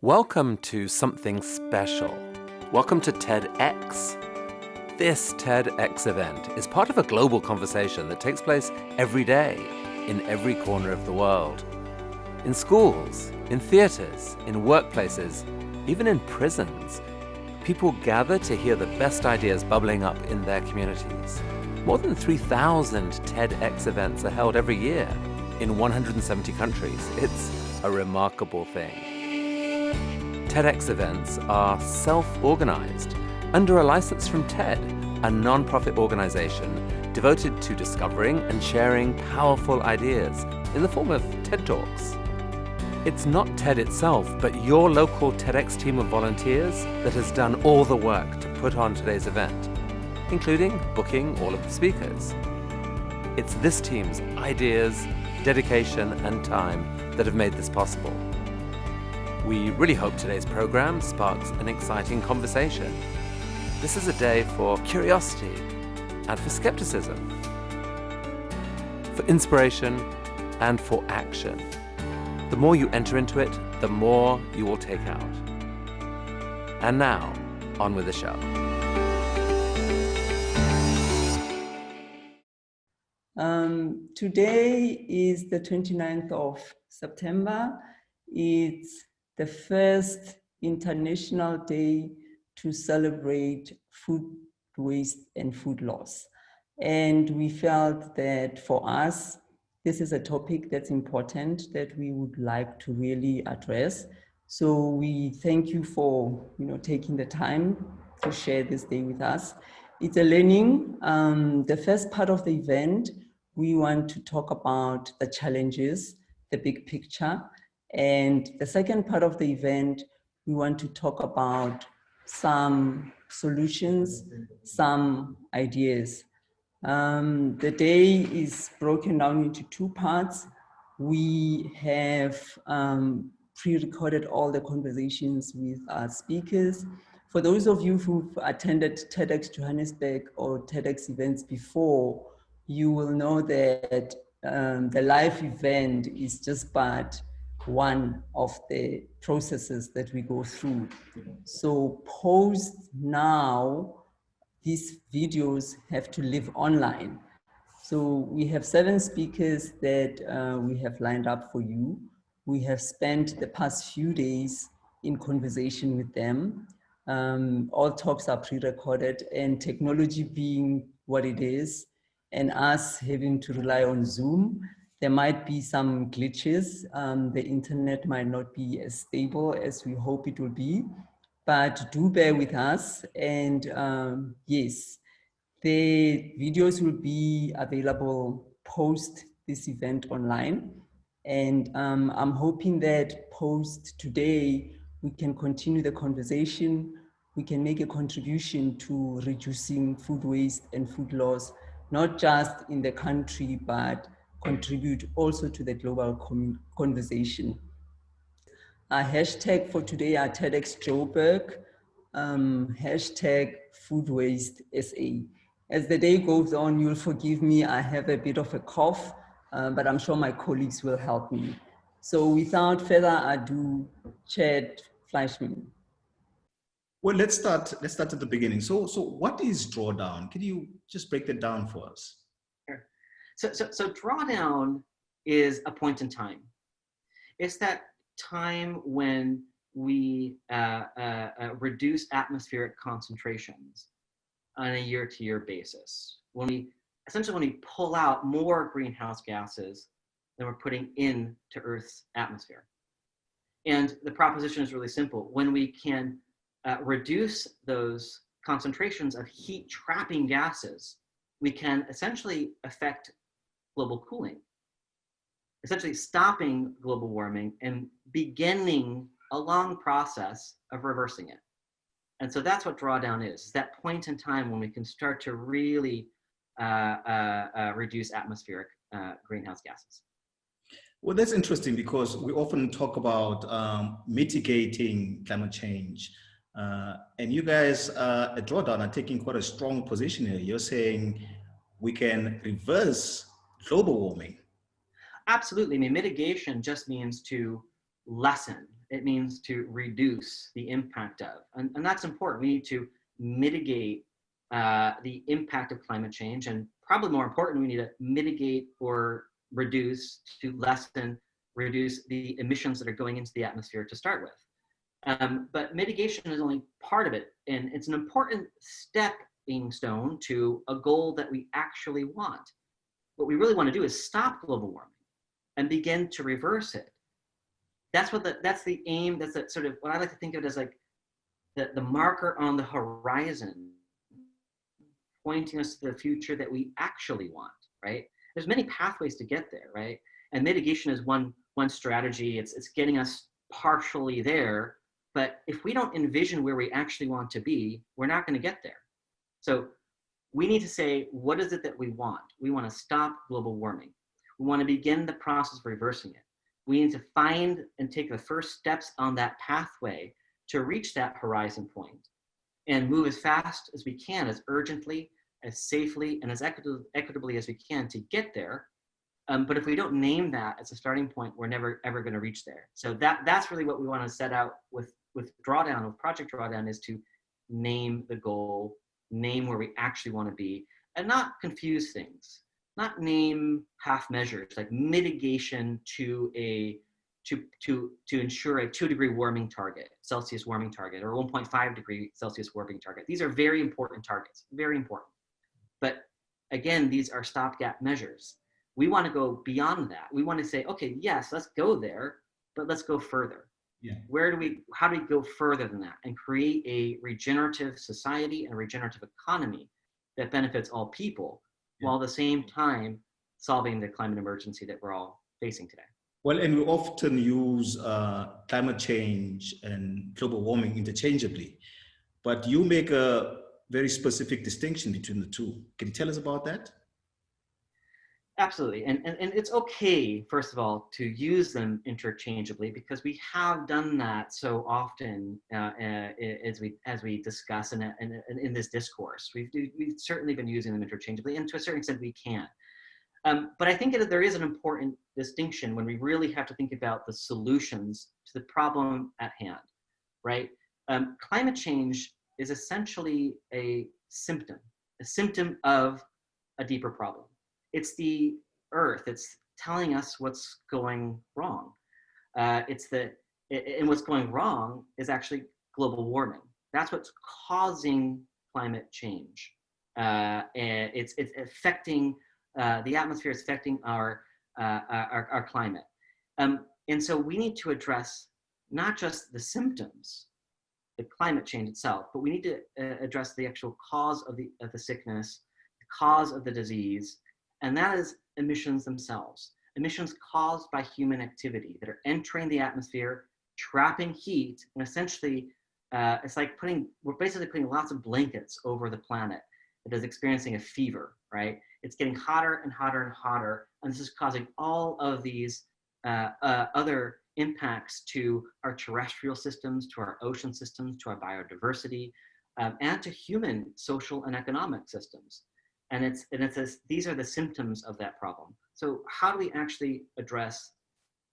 Welcome to something special. Welcome to TEDx. This TEDx event is part of a global conversation that takes place every day in every corner of the world. In schools, in theaters, in workplaces, even in prisons, people gather to hear the best ideas bubbling up in their communities. More than 3,000 TEDx events are held every year in 170 countries. It's a remarkable thing. TEDx events are self-organized under a license from TED, a non-profit organization devoted to discovering and sharing powerful ideas in the form of TED Talks. It's not TED itself, but your local TEDx team of volunteers that has done all the work to put on today's event, including booking all of the speakers. It's this team's ideas, dedication, and time that have made this possible. We really hope today's program sparks an exciting conversation. This is a day for curiosity and for skepticism, for inspiration and for action. The more you enter into it, the more you will take out. And now, on with the show. Today is the 29th of September. It's the first International Day to celebrate food waste and food loss. And we felt that for us, this is a topic that's important that we would like to really address. So we thank you for taking the time to share this day with us. It's a learning. The first part of the event, we want to talk about the challenges, the big picture. And the second part of the event, we want to talk about some solutions, some ideas. The day is broken down into two parts. We have pre-recorded all the conversations with our speakers. For those of you who've attended TEDxJohannesburg or TEDx events before, you will know that the live event is just but one of the processes that we go through. So post now, these videos have to live online. So we have 7 speakers that we have lined up for you. We have spent the past few days in conversation with them. All talks are pre-recorded, and technology being what it is, and us having to rely on Zoom, there might be some glitches. The internet might not be as stable as we hope it will be, but do bear with us. And yes, the videos will be available post this event online. And I'm hoping that post today, we can continue the conversation. We can make a contribution to reducing food waste and food loss, not just in the country, but contribute also to the global conversation. Our hashtag for today are TEDxJohannesburg, hashtag food waste SA. As the day goes on, you'll forgive me, I have a bit of a cough, but I'm sure my colleagues will help me. So without further ado, Chad Frischmann. Well, let's start at the beginning. So what is Drawdown? Can you just break that down for us? Sure. So Drawdown is a point in time. It's that time when we reduce atmospheric concentrations on a year-to-year basis. When we pull out more greenhouse gases than we're putting into Earth's atmosphere. And the proposition is really simple. When we can reduce those concentrations of heat-trapping gases, we can essentially affect global cooling, essentially stopping global warming and beginning a long process of reversing it. And so that's what Drawdown is that point in time when we can start to really reduce atmospheric greenhouse gases. Well, that's interesting because we often talk about mitigating climate change. And you guys at Drawdown are taking quite a strong position here. You're saying we can reverse global warming. Absolutely. I mean, mitigation just means to lessen. It means to reduce the impact of, and that's important. We need to mitigate the impact of climate change, and probably more important, we need to mitigate or reduce, to lessen, reduce the emissions that are going into the atmosphere to start with. But mitigation is only part of it, and it's an important stepping stone to a goal that we actually want. What we really want to do is stop global warming and begin to reverse it. That's the aim. That's the sort of what I like to think of it as, like the marker on the horizon, pointing us to the future that we actually want, right? There's many pathways to get there, right? And mitigation is one strategy. It's getting us partially there, but if we don't envision where we actually want to be, we're not going to get there. So we need to say, what is it that we want? We want to stop global warming. We want to begin the process of reversing it. We need to find and take the first steps on that pathway to reach that horizon point and move as fast as we can, as urgently, as safely, and as equitably as we can to get there. But if we don't name that as a starting point, we're never ever going to reach there. So that's really what we want to set out with Drawdown, with Project Drawdown, is to name the goal, name where we actually want to be, and not confuse things. Not name half measures like mitigation to ensure a 2-degree warming target, Celsius warming target, or 1.5-degree Celsius warming target. These are very important targets, very important. But again, these are stopgap measures. We want to go beyond that. We want to say, okay, yes, let's go there, but let's go further. Yeah. How do we go further than that and create a regenerative society and a regenerative economy that benefits all people, while at the same time solving the climate emergency that we're all facing today? Well, and we often use climate change and global warming interchangeably, but you make a very specific distinction between the two. Can you tell us about that? Absolutely, and it's okay, first of all, to use them interchangeably, because we have done that so often as we discuss in this discourse. We've certainly been using them interchangeably, and to a certain extent we can. But I think there is an important distinction when we really have to think about the solutions to the problem at hand, right? Climate change is essentially a symptom of a deeper problem. It's the Earth. It's telling us what's going wrong. And what's going wrong is actually global warming. That's what's causing climate change. And it's affecting the atmosphere. It's affecting our climate. And so we need to address not just the symptoms, the climate change itself, but we need to address the actual cause of the sickness, the cause of the disease. And that is emissions themselves. Emissions caused by human activity that are entering the atmosphere, trapping heat, and essentially, it's like we're basically putting lots of blankets over the planet that is experiencing a fever, right? It's getting hotter and hotter and hotter, and this is causing all of these other impacts to our terrestrial systems, to our ocean systems, to our biodiversity, and to human social and economic systems. And these are the symptoms of that problem. So how do we actually address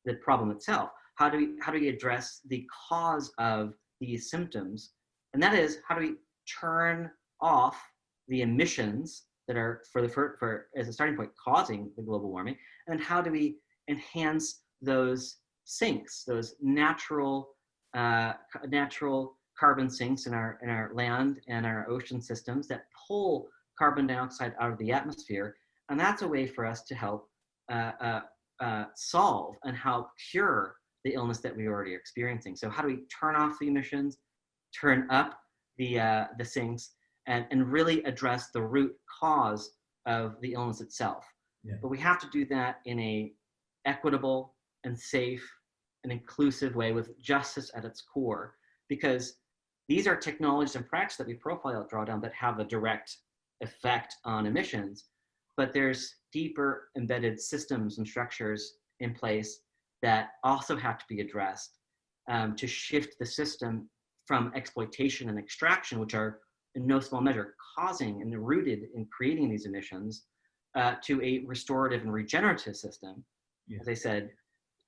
the problem itself? How do we address the cause of these symptoms? And that is, how do we turn off the emissions that are for as a starting point causing the global warming? And how do we enhance those sinks, those natural carbon sinks in our land and our ocean systems that pull carbon dioxide out of the atmosphere? And that's a way for us to help solve and help cure the illness that we already are experiencing. So how do we turn off the emissions, turn up the sinks, and really address the root cause of the illness itself? Yeah. But we have to do that in a equitable and safe and inclusive way with justice at its core, because these are technologies and practices that we profile at Drawdown that have a direct effect on emissions, but there's deeper embedded systems and structures in place that also have to be addressed to shift the system from exploitation and extraction, which are in no small measure causing and rooted in creating these emissions, to a restorative and regenerative system, as I said,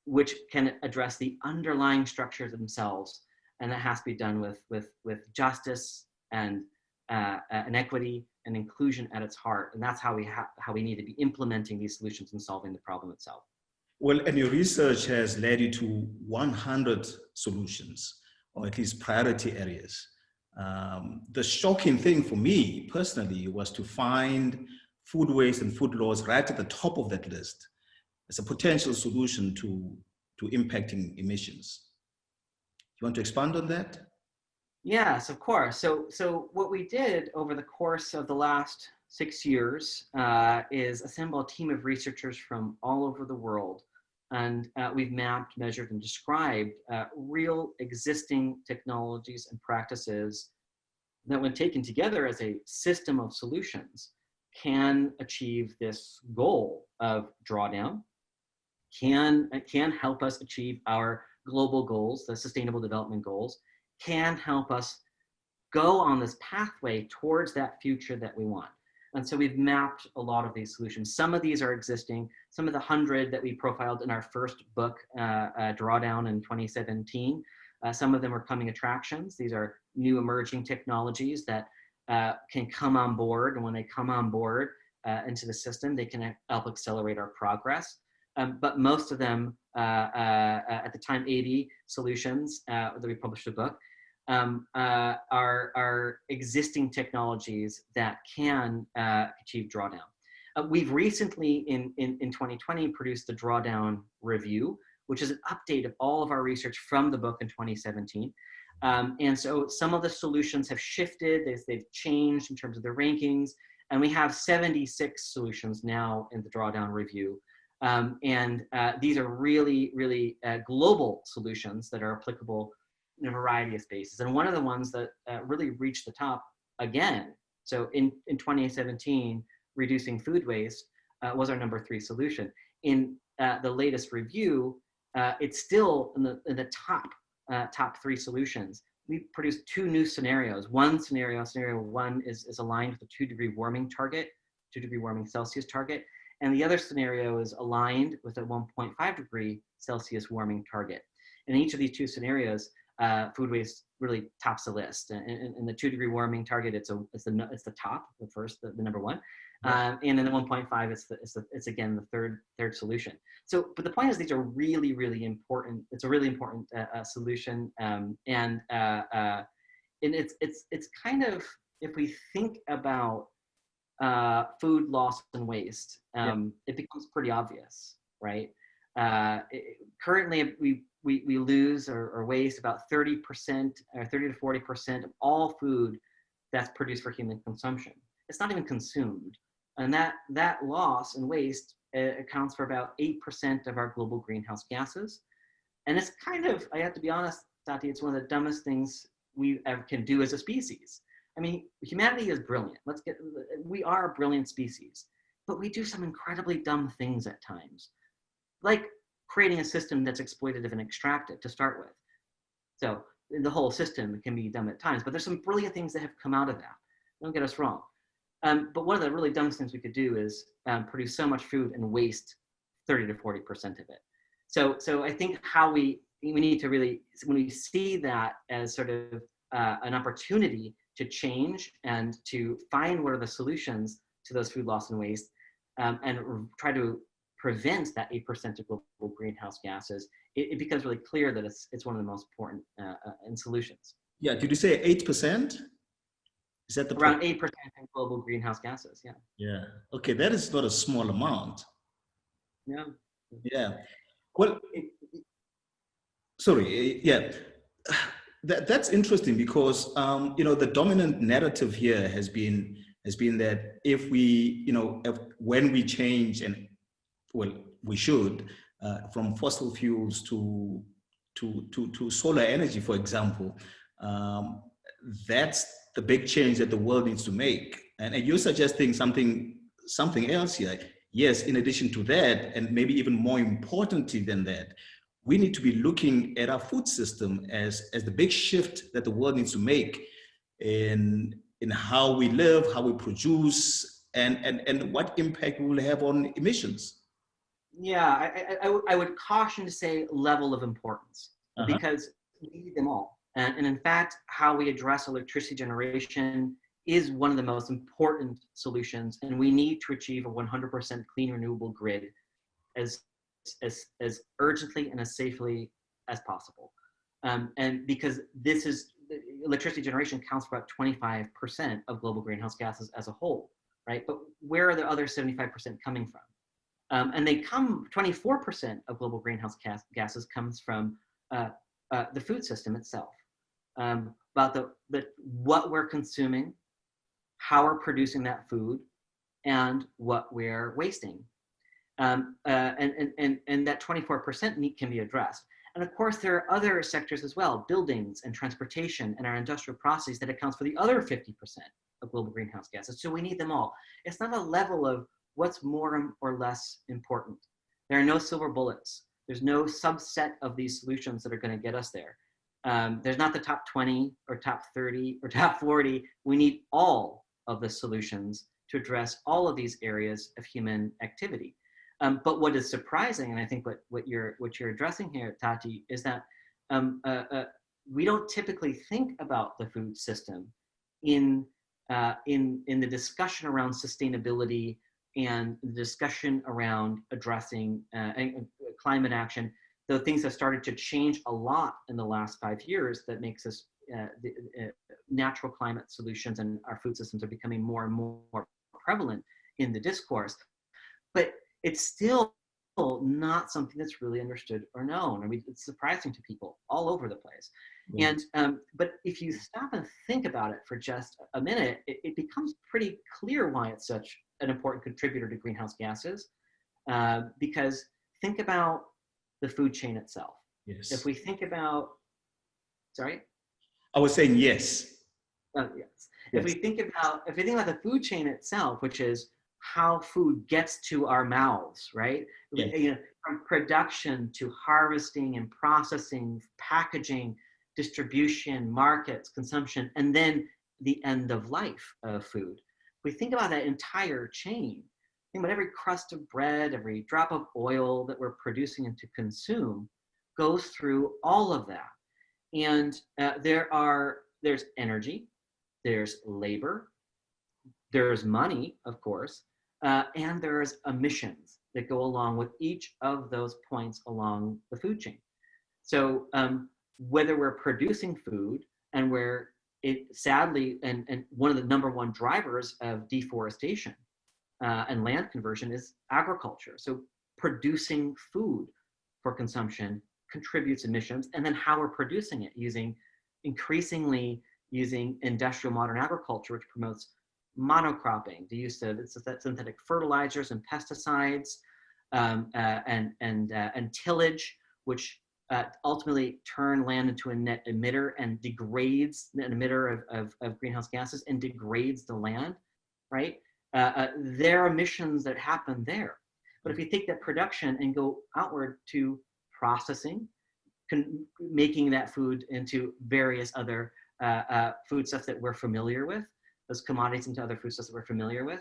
which can address the underlying structures themselves. And that has to be done with justice and equity and inclusion at its heart. And that's how we need to be implementing these solutions and solving the problem itself. Well, and your research has led you to 100 solutions, or at least priority areas. The shocking thing for me personally was to find food waste and food loss right at the top of that list as a potential solution to impacting emissions. You want to expand on that? Yes, of course. So what we did over the course of the last 6 years is assemble a team of researchers from all over the world. And we've mapped, measured, and described real existing technologies and practices that, when taken together as a system of solutions, can achieve this goal of drawdown, can help us achieve our global goals, the sustainable development goals, can help us go on this pathway towards that future that we want. And so we've mapped a lot of these solutions. Some of these are existing. Some of the 100 that we profiled in our first book, Drawdown, in 2017, some of them are coming attractions. These are new emerging technologies that can come on board. And when they come on board into the system, they can help accelerate our progress. But most of them, at the time, 80 solutions that we published a book, are existing technologies that can achieve drawdown. We've recently, in 2020, produced the Drawdown Review, which is an update of all of our research from the book in 2017. And so some of the solutions have shifted, they've changed in terms of their rankings, and we have 76 solutions now in the Drawdown Review. These are really, really global solutions that are applicable in a variety of spaces. And one of the ones that really reached the top again, so in 2017, reducing food waste was our number 3 solution. In the latest review, it's still in the top 3 solutions. We produced 2 new scenarios. One scenario 1 is aligned with the 2-degree warming target, 2-degree warming Celsius target. And the other scenario is aligned with a 1.5 degree Celsius warming target. And in each of these 2 scenarios, food waste really tops the list. In the 2-degree warming target, it's the top, the number 1. And in the 1.5, it's again the third solution. So, but the point is, these are really, really important. It's a really important solution, and it's kind of, if we think about food loss and waste, it becomes pretty obvious, right? Currently, we lose or waste about 30% or 30 to 40% of all food that's produced for human consumption. It's not even consumed. And that loss and waste accounts for about 8% of our global greenhouse gases. And it's kind of, I have to be honest, Tati, it's one of the dumbest things we ever can do as a species. I mean, humanity is brilliant. We are a brilliant species, but we do some incredibly dumb things at times, like creating a system that's exploitative and extractive to start with. So the whole system can be dumb at times, but there's some brilliant things that have come out of that. Don't get us wrong. But one of the really dumbest things we could do is produce so much food and waste 30 to 40% of it. So I think how we need to really, when we see that as sort of an opportunity to change and to find what are the solutions to those food loss and waste, and try to prevent that 8% of global greenhouse gases, it becomes really clear that it's one of the most important solutions. Yeah, did you say 8%? Is that the around 8% in global greenhouse gases? Yeah. Yeah. Okay, that is not a small amount. Yeah. Yeah. Well, sorry. Yeah. That's interesting because the dominant narrative here has been that if we when we change, and well, we should, from fossil fuels to solar energy, for example, that's the big change that the world needs to make. And you're suggesting something else here. Yes, in addition to that, and maybe even more importantly than that, we need to be looking at our food system as the big shift that the world needs to make in how we live, how we produce, and what impact we will have on emissions. Yeah, I would caution to say level of importance, because we need them all. And in fact, how we address electricity generation is one of the most important solutions, and we need to achieve a 100% clean renewable grid as urgently and as safely as possible. And because electricity generation counts for about 25% of global greenhouse gases as a whole, right? But where are the other 75% coming from? And 24% of global greenhouse gases comes from the food system itself. About what we're consuming, how we're producing that food, and what we're wasting. And that 24% can be addressed. And of course, there are other sectors as well, buildings and transportation and our industrial processes that accounts for the other 50% of global greenhouse gases. So we need them all. It's not a level of what's more or less important. There are no silver bullets. There's no subset of these solutions that are going to get us there. There's not the top 20 or top 30 or top 40. We need all of the solutions to address all of these areas of human activity. But what is surprising, and I think what you're addressing here, Tati, is that we don't typically think about the food system in the discussion around sustainability and the discussion around addressing climate action. Though things have started to change a lot in the last 5 years, that makes us natural climate solutions and our food systems are becoming more and more prevalent in the discourse. But it's still not something that's really understood or known. I mean, it's surprising to people all over the place. Mm. And but if you stop and think about it for just a minute, it becomes pretty clear why it's such an important contributor to greenhouse gases. Because think about the food chain itself. Yes. If we think about, sorry? I was saying yes. Yes. Yes. If we think about the food chain itself, which is how food gets to our mouths, right? Yes. You know, from production to harvesting and processing, packaging, distribution, markets, consumption, and then the end of life of food. If we think about that entire chain, think about every crust of bread, every drop of oil that we're producing and to consume goes through all of that. And there's energy, there's labor, there's money, of course, and there's emissions that go along with each of those points along the food chain. So whether we're producing food, and where it sadly, and one of the number one drivers of deforestation and land conversion is agriculture. So producing food for consumption contributes emissions, and then how we're producing it increasingly using industrial modern agriculture, which promotes monocropping, the use of synthetic fertilizers and pesticides, and tillage, which ultimately turn land into a net emitter and degrades, an emitter of greenhouse gases and degrades the land, right? There are emissions that happen there. But if you take that production and go outward to processing, making that food into various other foodstuffs that we're familiar with, those commodities into other foodstuffs that we're familiar with,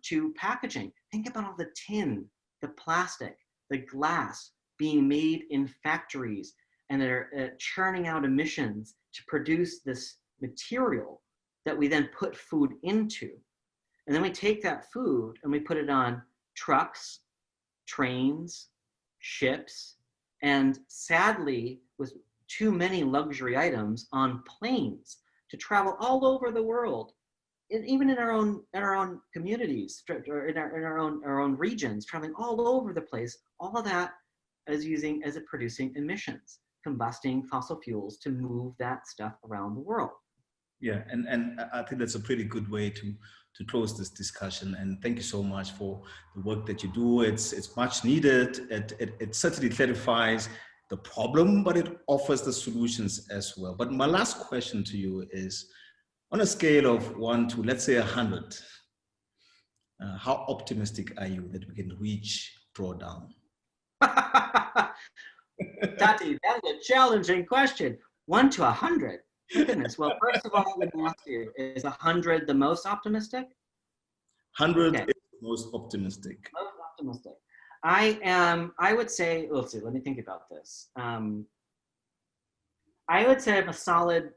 to packaging. Think about all the tin, the plastic, the glass being made in factories, and they're churning out emissions to produce this material that we then put food into. And then we take that food and we put it on trucks, trains, ships, and sadly, with too many luxury items, on planes to travel all over the world, and even in our own communities, or in our own regions, traveling all over the place. All of that is producing emissions, combusting fossil fuels to move that stuff around the world. Yeah, and I think that's a pretty good way to close this discussion. And thank you so much for the work that you do. It's much needed. It certainly clarifies the problem, but it offers the solutions as well. But my last question to you is, on a scale of 1 to, let's say, 100, how optimistic are you that we can reach drawdown? Tati, that's a challenging question. 1 to 100. My goodness. Well, first of all, let me ask you, is 100 the most optimistic? 100 is the most optimistic. Most optimistic. I would say, let's see, let me think about this. I would say I'm a solid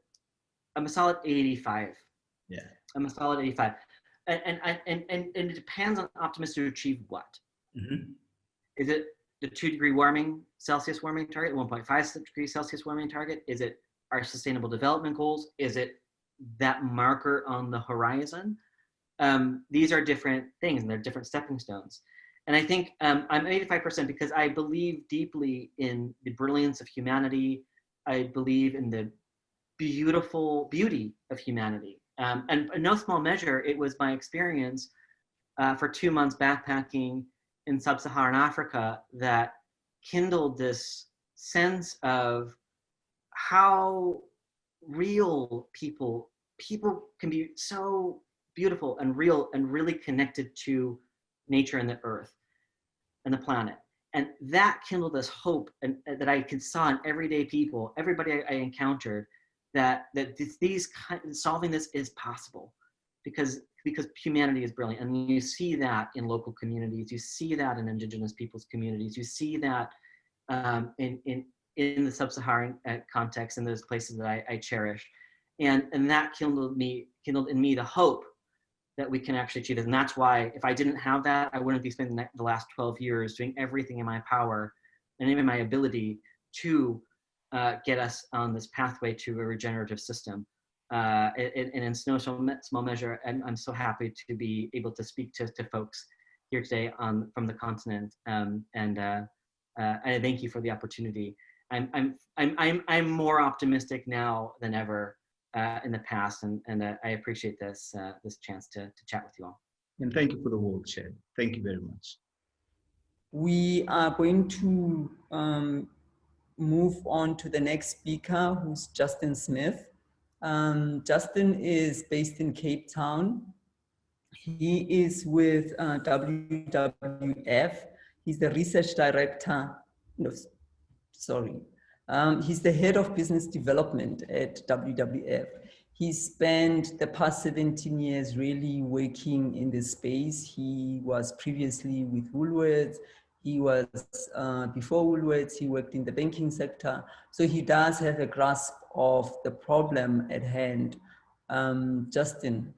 85. Yeah. I'm a solid 85. And it depends on optimists to achieve what. Mm-hmm. Is it the 2 degree Celsius warming target, 1.5 degree Celsius warming target? Is it our sustainable development goals? Is it that marker on the horizon? These are different things and they're different stepping stones. And I think I'm 85% because I believe deeply in the brilliance of humanity. I believe in the beauty of humanity. And in no small measure, it was my experience for 2 months backpacking in sub-Saharan Africa that kindled this sense of how real people can be so beautiful and real and really connected to nature and the earth and the planet. And that kindled this hope and that I saw in everyday people, everybody I encountered, that solving this is possible because humanity is brilliant. And you see that in local communities, you see that in indigenous people's communities, you see that in the sub-Saharan context in those places that I cherish. And that kindled in me the hope that we can actually achieve this. And that's why if I didn't have that, I wouldn't be spending the last 12 years doing everything in my power and even my ability to get us on this pathway to a regenerative system. And in no small measure, I'm so happy to be able to speak to folks here today from the continent. And I thank you for the opportunity. I'm more optimistic now than ever in the past, and I appreciate this chance to chat with you all. And thank you for the work, Chad. Thank you very much. We are going to move on to the next speaker, who's Justin Smith. Justin is based in Cape Town. He is with WWF. He's the research director. No, sorry. He's the head of business development at WWF. He spent the past 17 years really working in this space. He was previously with Woolworths. He was, before Woolworths, he worked in the banking sector. So he does have a grasp of the problem at hand. Justin.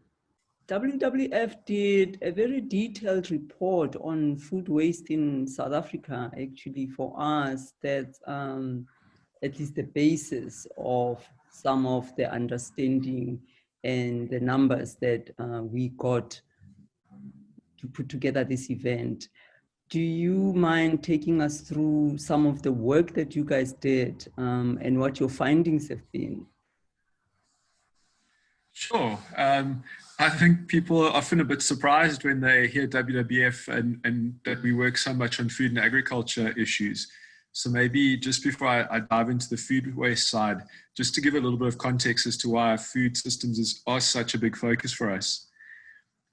WWF did a very detailed report on food waste in South Africa, actually, for us. That's at least the basis of some of the understanding and the numbers that we got to put together this event. Do you mind taking us through some of the work that you guys did and what your findings have been? Sure. I think people are often a bit surprised when they hear WWF and that we work so much on food and agriculture issues. So maybe just before I dive into the food waste side, just to give a little bit of context as to why our food systems are such a big focus for us.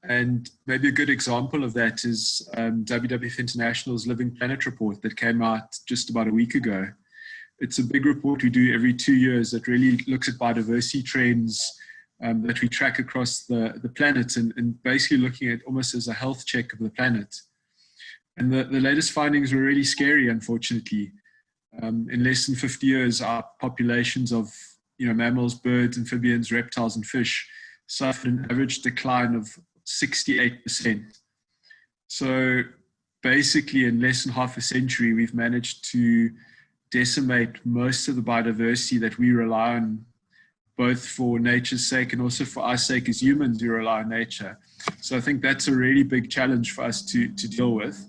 And maybe a good example of that is WWF International's Living Planet report that came out just about a week ago. It's a big report we do every 2 years that really looks at biodiversity trends that we track across the planet and basically looking at almost as a health check of the planet. And the latest findings were really scary, unfortunately. In less than 50 years, our populations of mammals, birds, amphibians, reptiles, and fish suffered an average decline of 68%. So basically, in less than half a century, we've managed to decimate most of the biodiversity that we rely on, both for nature's sake and also for our sake as humans who rely on nature. So I think that's a really big challenge for us to deal with.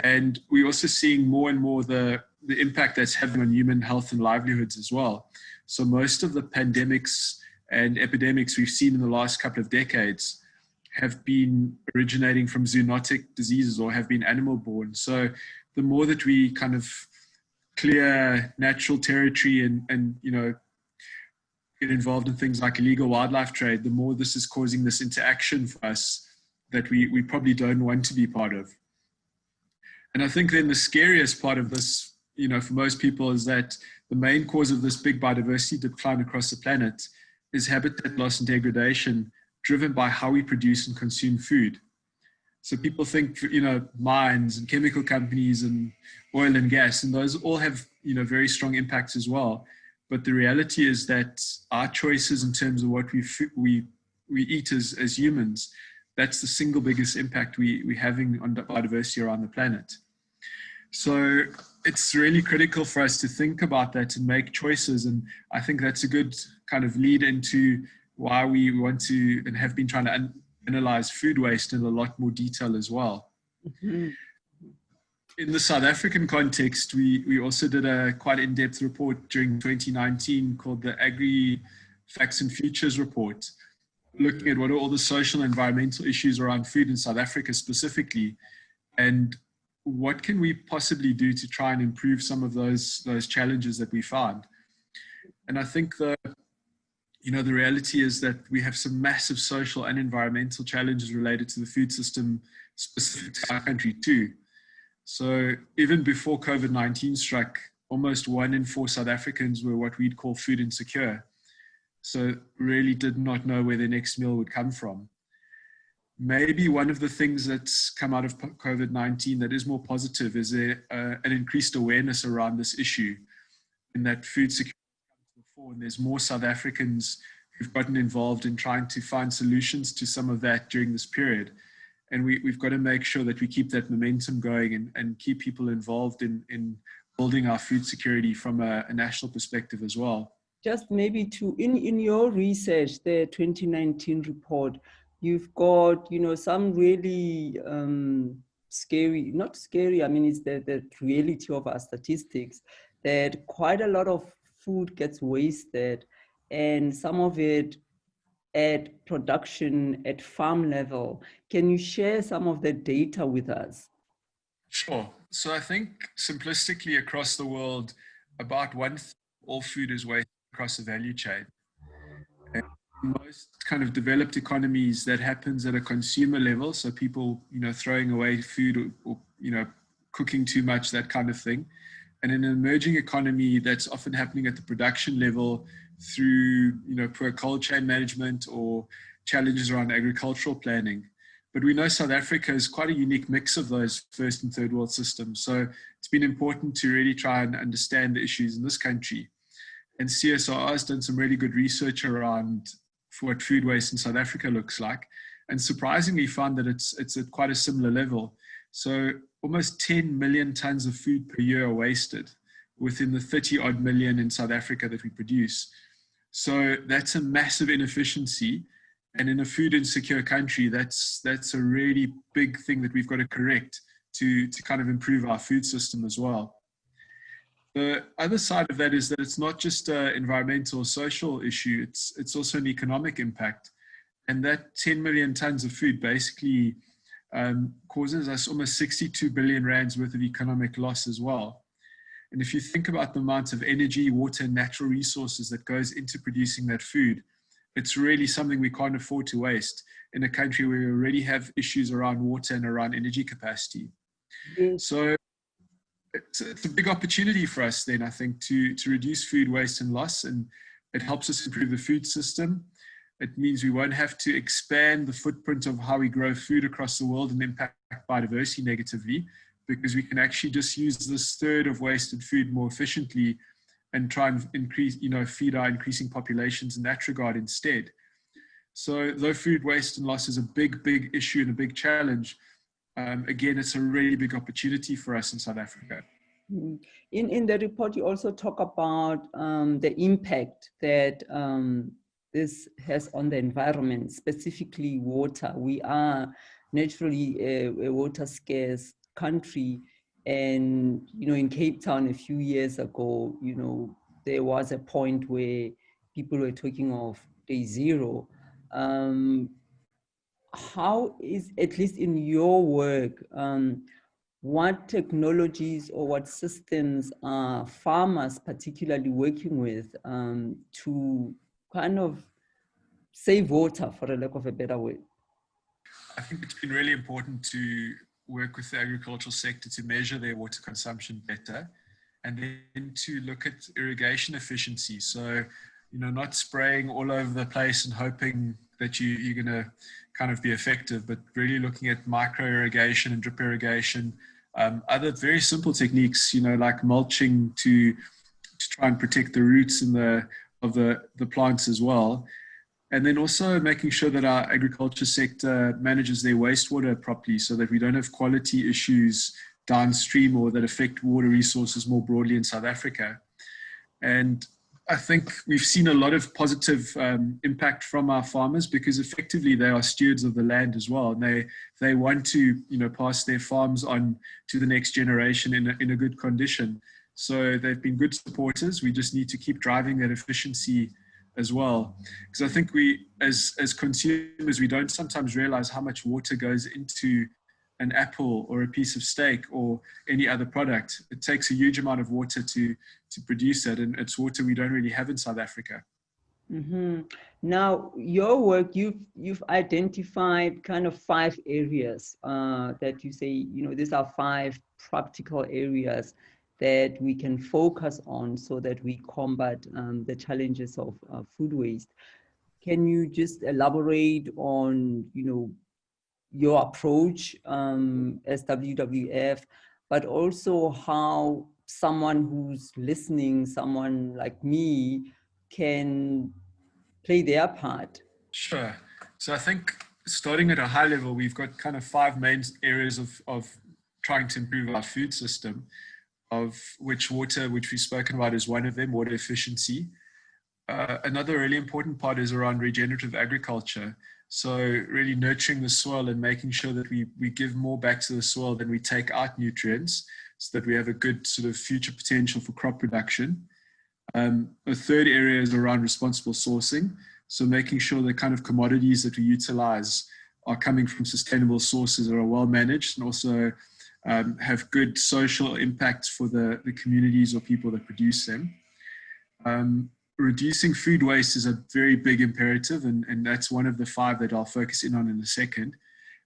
And we're also seeing more and more the impact that's having on human health and livelihoods as well. So most of the pandemics and epidemics we've seen in the last couple of decades have been originating from zoonotic diseases or have been animal-borne. So the more that we kind of clear natural territory and get involved in things like illegal wildlife trade, the more this is causing this interaction for us that we probably don't want to be part of. And I think then the scariest part of this, for most people, is that the main cause of this big biodiversity decline across the planet is habitat loss and degradation driven by how we produce and consume food. So people think, mines and chemical companies and oil and gas, and those all have, very strong impacts as well. But the reality is that our choices in terms of what we eat as humans, that's the single biggest impact we're having on biodiversity around the planet. So it's really critical for us to think about that and make choices. And I think that's a good kind of lead into why we want to and have been trying to analyze food waste in a lot more detail as well. Mm-hmm. In the South African context, we also did a quite in-depth report during 2019 called the Agri Facts and Futures Report, looking at what are all the social and environmental issues around food in South Africa specifically, and what can we possibly do to try and improve some of those challenges that we found. And I think the reality is that we have some massive social and environmental challenges related to the food system specific to our country too. So even before COVID-19 struck, almost 1 in 4 South Africans were what we'd call food insecure. So really did not know where their next meal would come from. Maybe one of the things that's come out of COVID-19 that is more positive is an increased awareness around this issue, in that food security comes to the fore, and there's more South Africans who've gotten involved in trying to find solutions to some of that during this period. And we've got to make sure that we keep that momentum going and keep people involved in building our food security from a national perspective as well. Just maybe in your research, the 2019 report, you've got, some really scary, not scary, I mean, it's the reality of our statistics, that quite a lot of food gets wasted, and some of it at production, at farm level. Can you share some of the data with us? Sure. So I think simplistically across the world, about 1/3 of all food is wasted across the value chain. And in most kind of developed economies, that happens at a consumer level. So people, throwing away food or cooking too much, that kind of thing. And in an emerging economy, that's often happening at the production level through, poor cold chain management or challenges around agricultural planning. But we know South Africa is quite a unique mix of those first and third world systems. So it's been important to really try and understand the issues in this country. And CSR has done some really good research around what food waste in South Africa looks like, and surprisingly found that it's at quite a similar level. So almost 10 million tons of food per year are wasted within the 30 odd million in South Africa that we produce. So that's a massive inefficiency. And in a food insecure country, that's a really big thing that we've got to correct to kind of improve our food system as well. The other side of that is that it's not just an environmental or social issue, it's also an economic impact. And that 10 million tons of food basically causes us almost 62 billion rands worth of economic loss as well. And if you think about the amount of energy, water, and natural resources that goes into producing that food, it's really something we can't afford to waste in a country where we already have issues around water and around energy capacity. Mm-hmm. So it's a big opportunity for us then, I think, to reduce food waste and loss, and it helps us improve the food system. It means we won't have to expand the footprint of how we grow food across the world and impact biodiversity negatively, because we can actually just use this third of wasted food more efficiently and try and increase, feed our increasing populations in that regard instead. So though food waste and loss is a big, big issue and a big challenge, again, it's a really big opportunity for us in South Africa. In the report, you also talk about the impact that this has on the environment, specifically water. We are naturally a water scarce country. And, in Cape Town a few years ago, there was a point where people were talking of day zero. How is, at least in your work, what technologies or what systems are farmers particularly working with to kind of save water, for a lack of a better word? I think it's been really important to work with the agricultural sector to measure their water consumption better, and then to look at irrigation efficiency. So, not spraying all over the place and hoping that you're going to kind of be effective, but really looking at micro irrigation and drip irrigation, other very simple techniques, like mulching to try and protect the roots of the plants as well. And then also making sure that our agriculture sector manages their wastewater properly so that we don't have quality issues downstream or that affect water resources more broadly in South Africa. And I think we've seen a lot of positive impact from our farmers because effectively they are stewards of the land as well. And they want to, pass their farms on to the next generation in a good condition. So they've been good supporters. We just need to keep driving that efficiency as well. Because I think we, as consumers, we don't sometimes realize how much water goes into an apple or a piece of steak or any other product. It takes a huge amount of water to produce it, and it's water we don't really have in South Africa. Mm-hmm. Now, your work, you've identified kind of 5 areas that you say, these are 5 practical areas that we can focus on so that we combat the challenges of food waste. Can you just elaborate on, your approach as WWF, but also how someone who's listening, someone like me, can play their part? Sure. So I think starting at a high level, we've got kind of 5 main areas of trying to improve our food system, of which water, which we've spoken about, is one of them, water efficiency. Another really important part is around regenerative agriculture. So really nurturing the soil and making sure that we give more back to the soil than we take out nutrients, so that we have a good sort of future potential for crop production. A third area is around responsible sourcing. So making sure the kind of commodities that we utilize are coming from sustainable sources, or are well managed, and also have good social impacts for the communities or people that produce them. Reducing food waste is a very big imperative, and that's one of the 5 that I'll focus in on in a second.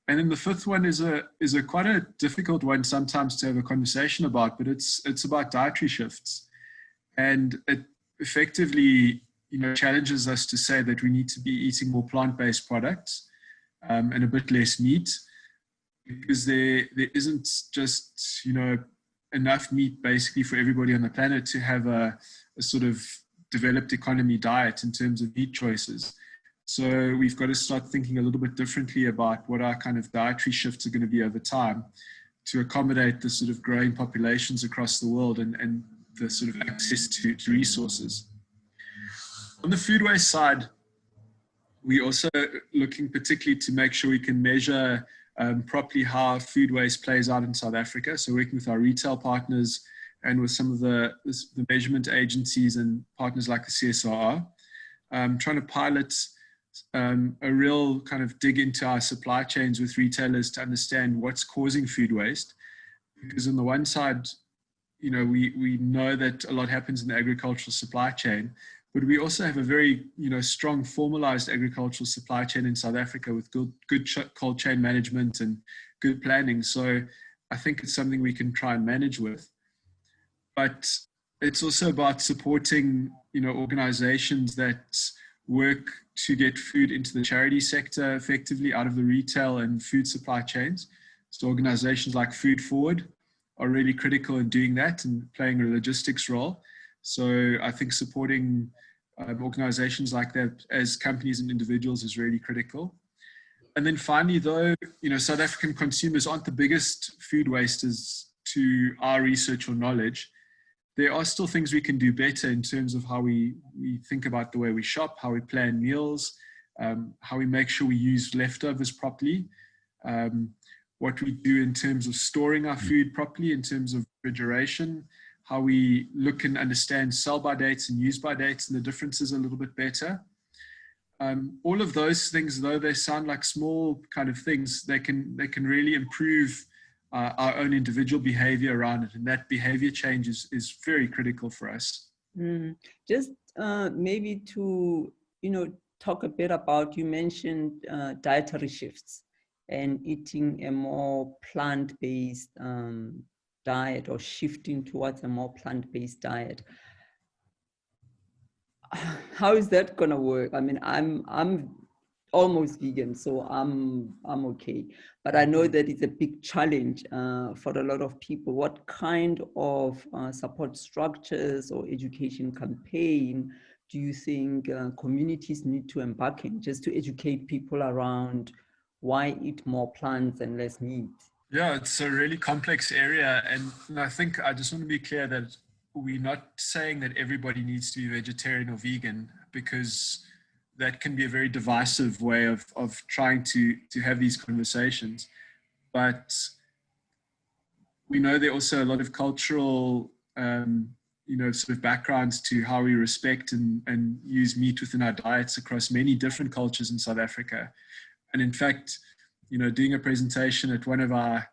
And then the 5th one is a quite a difficult one sometimes to have a conversation about, but it's about dietary shifts. And it effectively, challenges us to say that we need to be eating more plant-based products and a bit less meat, because there isn't just, enough meat basically for everybody on the planet to have a sort of developed economy diet in terms of meat choices. So we've got to start thinking a little bit differently about what our kind of dietary shifts are going to be over time to accommodate the sort of growing populations across the world and the sort of access to resources. On the food waste side, we're also looking particularly to make sure we can measure properly how food waste plays out in South Africa. So working with our retail partners and with some of the measurement agencies and partners like the CSIR, trying to pilot a real kind of dig into our supply chains with retailers to understand what's causing food waste. Because on the one side, we know that a lot happens in the agricultural supply chain, but we also have a very, strong formalized agricultural supply chain in South Africa with good cold chain management and good planning. So I think it's something we can try and manage with. But it's also about supporting, organizations that work to get food into the charity sector effectively out of the retail and food supply chains. So organizations like Food Forward are really critical in doing that and playing a logistics role. So I think supporting organizations like that as companies and individuals is really critical. And then finally, though, South African consumers aren't the biggest food wasters to our research or knowledge. There are still things we can do better in terms of how we think about the way we shop, how we plan meals, how we make sure we use leftovers properly, what we do in terms of storing our food properly, in terms of refrigeration, how we look and understand sell-by dates and use-by dates and the differences a little bit better. All of those things, though they sound like small kind of things, they can really improve our own individual behavior around it, and that behavior change is very critical for us. Just maybe to talk a bit about, you mentioned dietary shifts and eating a more plant-based diet, or shifting towards a more plant-based diet. how is that gonna work? I mean, I'm almost vegan, so I'm okay. But I know that it's a big challenge for a lot of people. What kind of support structures or education campaign do you think communities need to embark in just to educate people around why eat more plants and less meat? Yeah, it's a really complex area. And I think I just want to be clear that we're not saying that everybody needs to be vegetarian or vegan, because that can be a very divisive way of trying to have these conversations. But we know there are also a lot of cultural, sort of backgrounds to how we respect and use meat within our diets across many different cultures in South Africa. And in fact, doing a presentation at one of our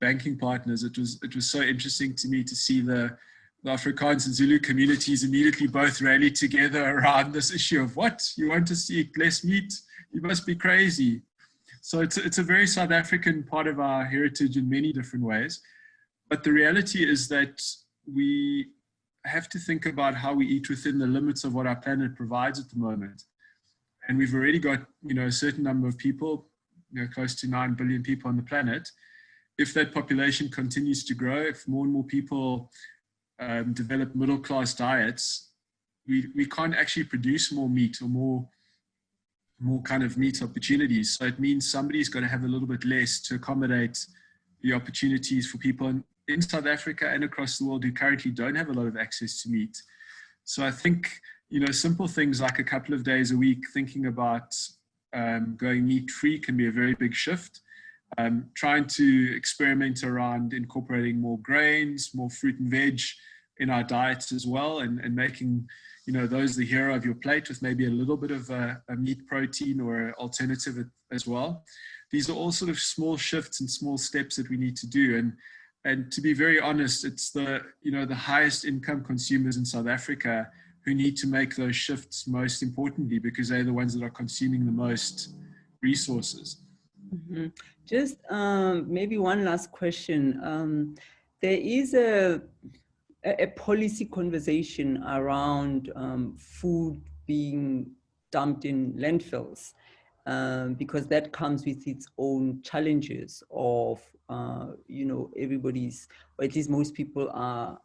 banking partners, it was so interesting to me to see the Afrikaans and Zulu communities immediately both rally together around this issue of, what, you want us to eat less meat? You must be crazy. So it's a very South African part of our heritage in many different ways. But the reality is that we have to think about how we eat within the limits of what our planet provides at the moment. And we've already got, a certain number of people, close to 9 billion people on the planet. If that population continues to grow, if more and more people develop middle-class diets, we can't actually produce more meat or more kind of meat opportunities. So it means somebody's got to have a little bit less to accommodate the opportunities for people in South Africa and across the world who currently don't have a lot of access to meat. So I think, simple things like a couple of days a week thinking about going meat-free can be a very big shift. Trying to experiment around incorporating more grains, more fruit and veg in our diets as well, and making those the hero of your plate with maybe a little bit of a meat protein or an alternative as well. These are all sort of small shifts and small steps that we need to do. And to be very honest, it's the highest income consumers in South Africa who need to make those shifts most importantly, because they're the ones that are consuming the most resources. Mm-hmm. Just maybe one last question. There is a policy conversation around food being dumped in landfills, because that comes with its own challenges of, everybody's, or at least most people are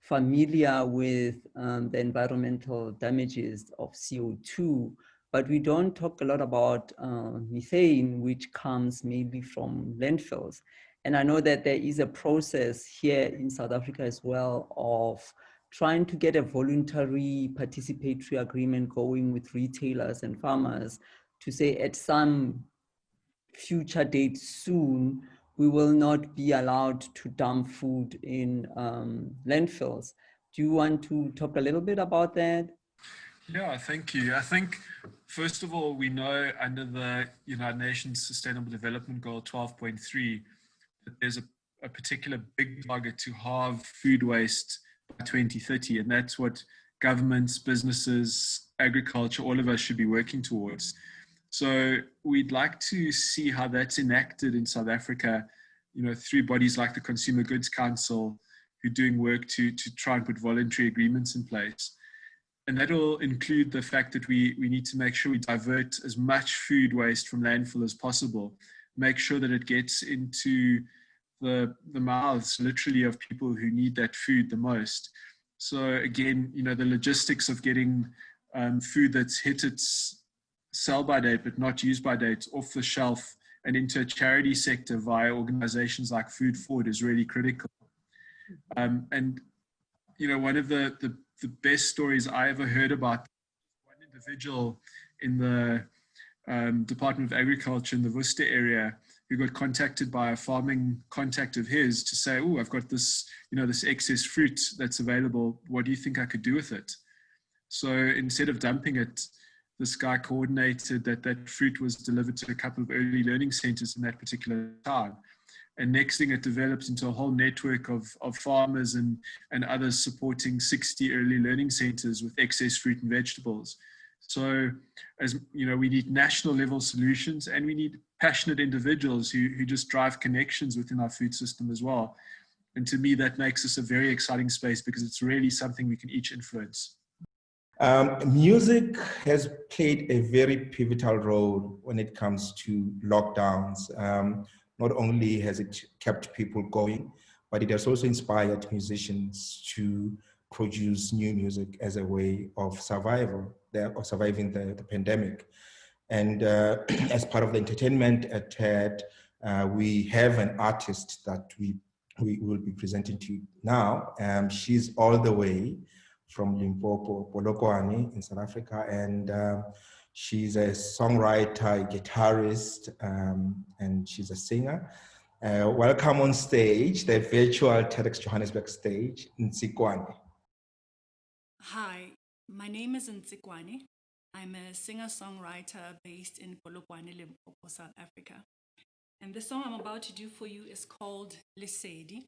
familiar with the environmental damages of CO2, but we don't talk a lot about methane, which comes mainly from landfills. And I know that there is a process here in South Africa as well of trying to get a voluntary participatory agreement going with retailers and farmers to say at some future date soon, we will not be allowed to dump food in landfills. Do you want to talk a little bit about that? Yeah, thank you. I think, first of all, we know under the United Nations Sustainable Development Goal 12.3 that there's a particular big target to halve food waste by 2030. And that's what governments, businesses, agriculture, all of us should be working towards. So we'd like to see how that's enacted in South Africa, through bodies like the Consumer Goods Council, who are doing work to try and put voluntary agreements in place. And that will include the fact that we need to make sure we divert as much food waste from landfill as possible, make sure that it gets into the mouths, literally, of people who need that food the most. So again, the logistics of getting food that's hit its sell-by date but not use-by date off the shelf and into a charity sector via organizations like Food Forward is really critical. And one of the best stories I ever heard about, one individual in the Department of Agriculture in the Worcester area who got contacted by a farming contact of his to say, oh, I've got this, this excess fruit that's available. What do you think I could do with it? So instead of dumping it, this guy coordinated that fruit was delivered to a couple of early learning centers in that particular town. And next thing, it develops into a whole network of farmers and others supporting 60 early learning centers with excess fruit and vegetables. So, as we need national level solutions, and we need passionate individuals who just drive connections within our food system as well. And to me, that makes us a very exciting space because it's really something we can each influence. Music has played a very pivotal role when it comes to lockdowns. Not only has it kept people going, but it has also inspired musicians to produce new music as a way of surviving the pandemic. And as part of the entertainment at TED, we have an artist that we will be presenting to you now. She's all the way from Limpopo, Polokwane in South Africa, and she's a songwriter, guitarist, and she's a singer. Welcome on stage, the virtual TEDxJohannesburg stage, Ntsikwane. Hi, my name is Ntsikwane. I'm a singer-songwriter based in Polokwane, Limpopo, South Africa. And the song I'm about to do for you is called Lesedi.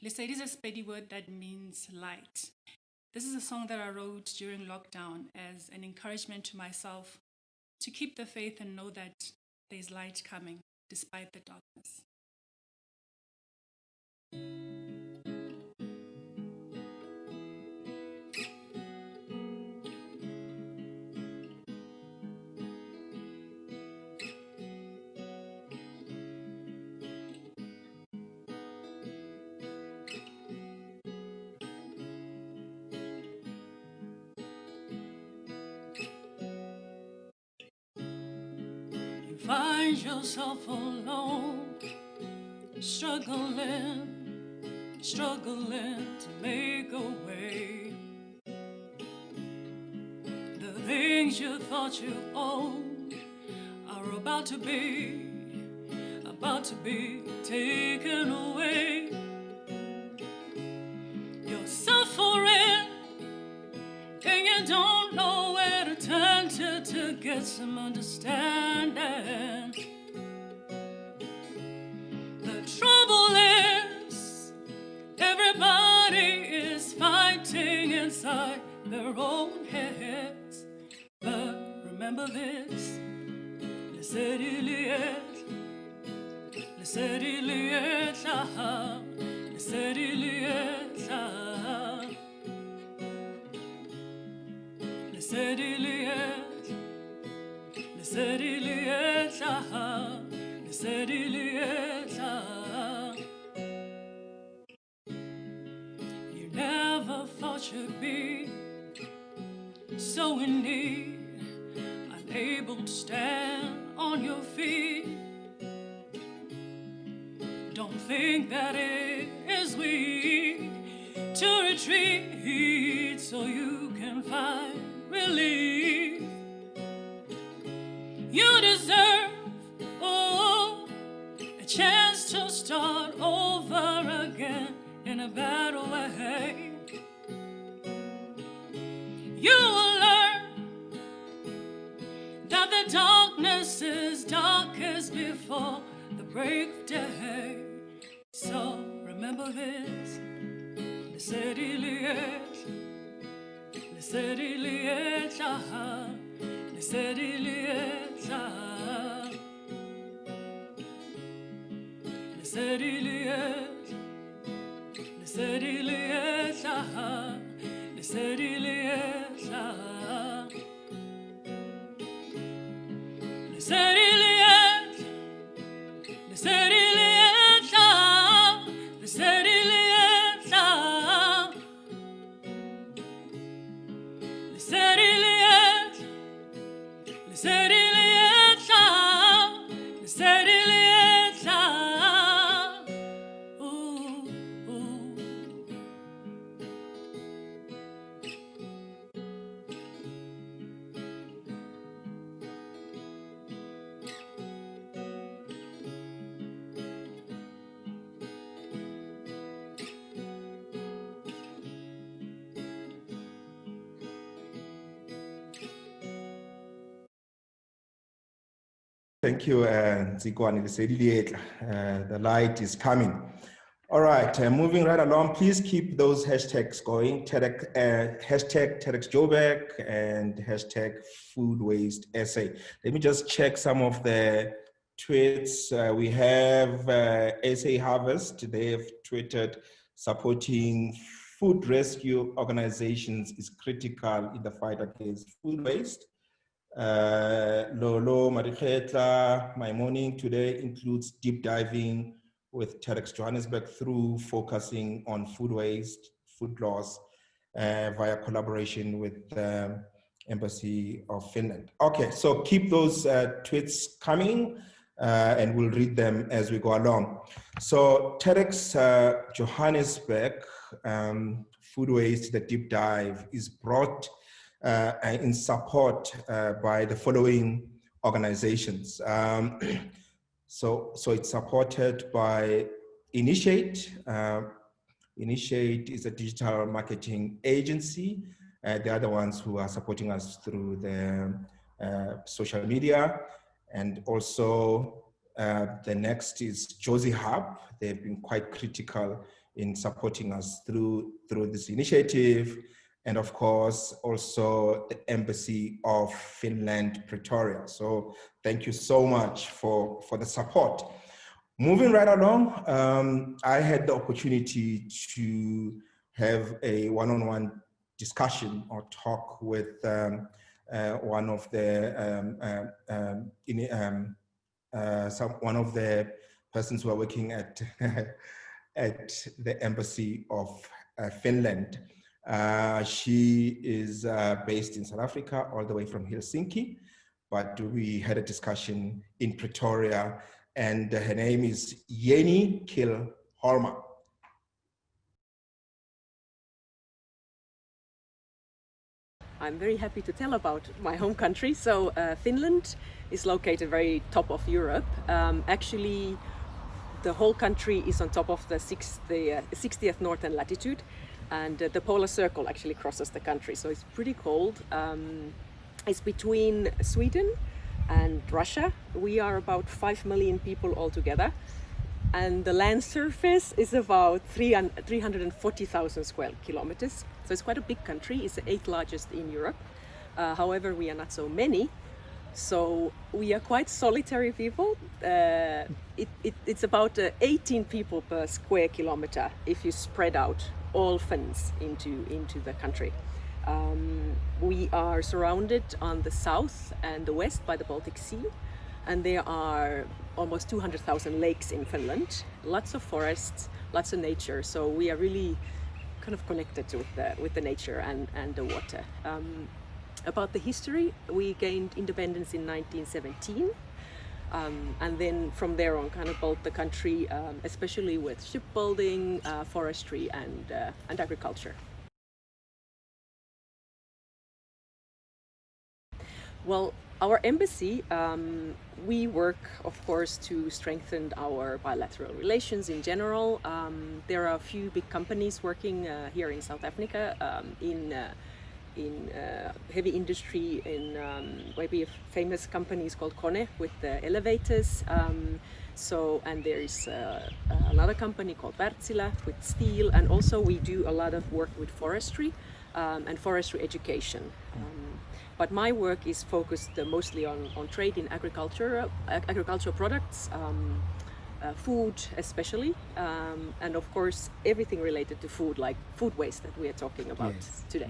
Lesedi is a Sepedi word that means light. This is a song that I wrote during lockdown as an encouragement to myself to keep the faith and know that there's light coming despite the darkness. Find yourself alone, struggling to make a way. The things you thought you owned are about to be taken away. You're suffering and you don't know where to turn to get some understanding. The trouble is, everybody is fighting inside their own heads. But remember this, Lesedi liet, Lesedi liet, Lesedi liet, Lesedi liet, Lesedi liet, Lesedi liet. You never thought you'd be so in need, unable to stand on your feet. Don't think that it is weak to retreat so you can find relief. You deserve, a chance to start over again in a better way. You will learn that the darkness is darkest before the break of day. So remember this, Lesedi liet, Lesedi liet, Lesedi liet, Lesedi liet, Lesedi liet, Lesedi liet, Lesedi liet, Lesedi liet, Lesedi liet, Lesedi liet, Lesedi liet, Lesedi liet, ooh, ooh. Thank you, Ntsikwane. The light is coming. All right, moving right along, please keep those hashtags going. Hashtag TEDxJohannesburg and hashtag food waste essay. Let me just check some of the tweets. We have SA Harvest. They have tweeted supporting food rescue organizations is critical in the fight against food waste. Lolo Mariketla, my morning today includes deep diving with TEDxJohannesburg through focusing on food waste, food loss, via collaboration with Embassy of Finland. Okay, so keep those tweets coming and we'll read them as we go along. So TEDxJohannesburg, Food Waste, the deep dive is brought in support by the following organizations. So it's supported by Initiate. Initiate is a digital marketing agency. The other ones who are supporting us through the social media. And also the next is Josie Hub. They've been quite critical in supporting us through this initiative. And of course, also the Embassy of Finland, Pretoria. So thank you so much for the support. Moving right along, I had the opportunity to have a one-on-one discussion or talk with one of the one of the persons who are working at at the Embassy of Finland. She is based in South Africa, all the way from Helsinki, but we had a discussion in Pretoria, and her name is Jenni Kiilholma. I'm very happy to tell about my home country. So Finland is located very top of Europe. Actually, the whole country is on top of the 60th northern latitude, and the polar circle actually crosses the country. So it's pretty cold. It's between Sweden and Russia. We are about 5 million people altogether. And the land surface is about 340,000 square kilometers. So it's quite a big country. It's the 8th largest in Europe. However, we are not so many. So we are quite solitary people. It's about 18 people per square kilometer if you spread out all Finns into the country. We are surrounded on the south and the west by the Baltic Sea. And there are almost 200,000 lakes in Finland, lots of forests, lots of nature. So we are really kind of connected with the nature and the water. About the history, we gained independence in 1917. And then from there on kind of built the country, especially with shipbuilding, forestry and agriculture. Well, our embassy, we work, of course, to strengthen our bilateral relations in general. There are a few big companies working here in South Africa in heavy industry, in maybe a famous company is called Kone with the elevators. And there is another company called Wärtsilä with steel, and also we do a lot of work with forestry and forestry education. But my work is focused mostly on trade in agricultural products, food especially, and of course everything related to food, like food waste that we are talking about today.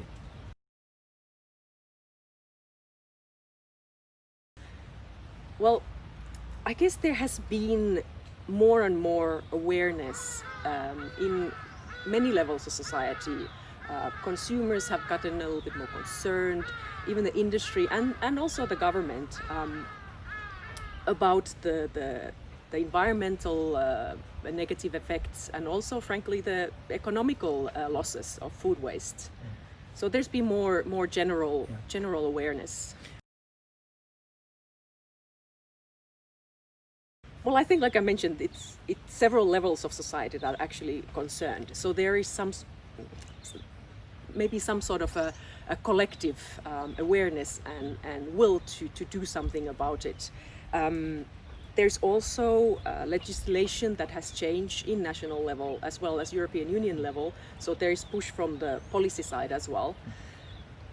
Well, I guess there has been more and more awareness in many levels of society. Consumers have gotten a little bit more concerned, even the industry and also the government, about the environmental negative effects and also, frankly, the economical losses of food waste. So there's been more general awareness. Well, I think, like I mentioned, it's several levels of society that are actually concerned. So there is maybe some sort of a collective awareness and will to do something about it. There's also legislation that has changed in national level as well as European Union level. So there is push from the policy side as well.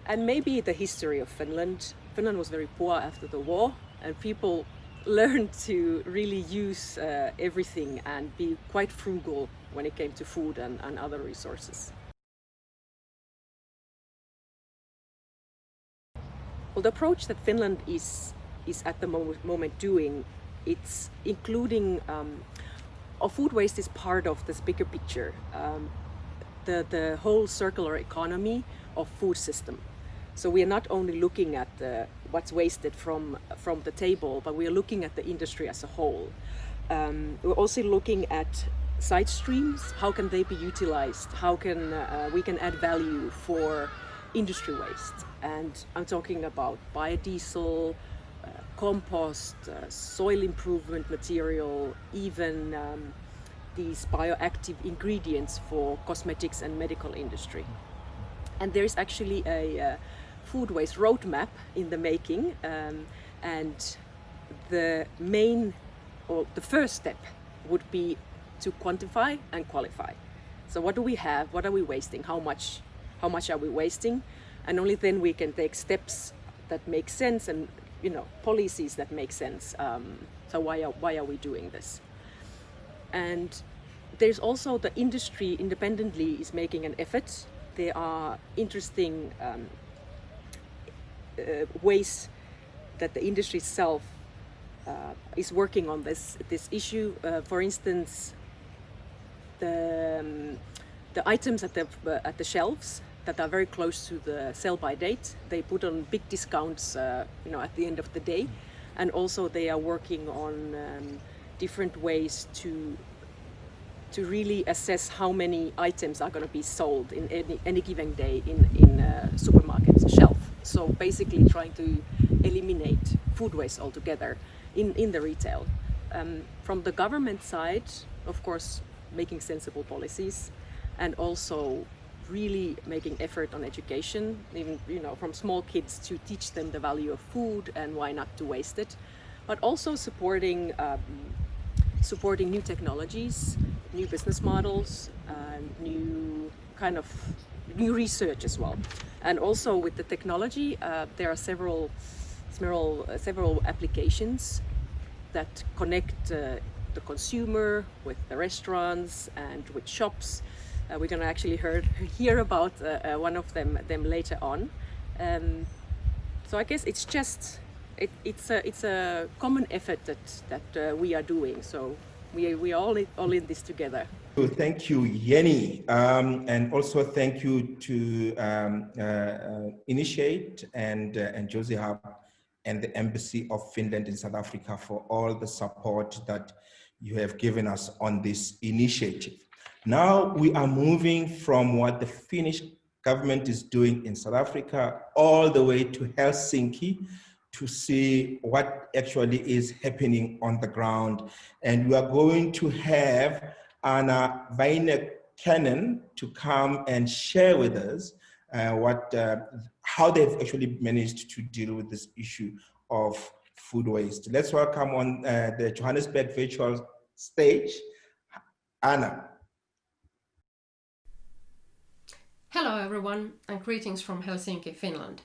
And maybe the history of Finland. Finland was very poor after the war, and people learned to really use everything and be quite frugal when it came to food and other resources. Well, the approach that Finland is at the moment doing, it's including, food waste is part of this bigger picture, the whole circular economy of food system. So we are not only looking at what's wasted from the table, but we are looking at the industry as a whole. We're also looking at side streams. How can they be utilized? How can we can add value for industry waste? And I'm talking about biodiesel, compost, soil improvement material, even these bioactive ingredients for cosmetics and medical industry. And there is actually a food waste roadmap in the making, and the first step would be to quantify and qualify. So what do we have? What are we wasting? How much are we wasting? And only then we can take steps that make sense and policies that make sense. So why are we doing this? And there's also the industry independently is making an effort. There are interesting ways that the industry itself is working on this issue. For instance, the items at the shelves that are very close to the sell-by date, they put on big discounts, at the end of the day, and also they are working on different ways to really assess how many items are going to be sold in any given day in supermarkets shelf. So basically trying to eliminate food waste altogether in the retail. From the government side, of course, making sensible policies, and also really making effort on education, even from small kids, to teach them the value of food and why not to waste it, but also supporting new technologies, new business models, new research as well. And also with the technology, there are several applications that connect the consumer with the restaurants and with shops. We're going to actually hear about one of them later on. So I guess it's just it's a common effort that we are doing. So we are all in this together. Thank you, Jenni, and also thank you to Initiate and Josie Hub and the Embassy of Finland in South Africa for all the support that you have given us on this initiative. Now we are moving from what the Finnish government is doing in South Africa all the way to Helsinki to see what actually is happening on the ground. And we are going to have Anna Vainikainen to come and share with us how they've actually managed to deal with this issue of food waste. Let's welcome on the Johannesburg virtual stage, Anna. Hello everyone, and greetings from Helsinki, Finland.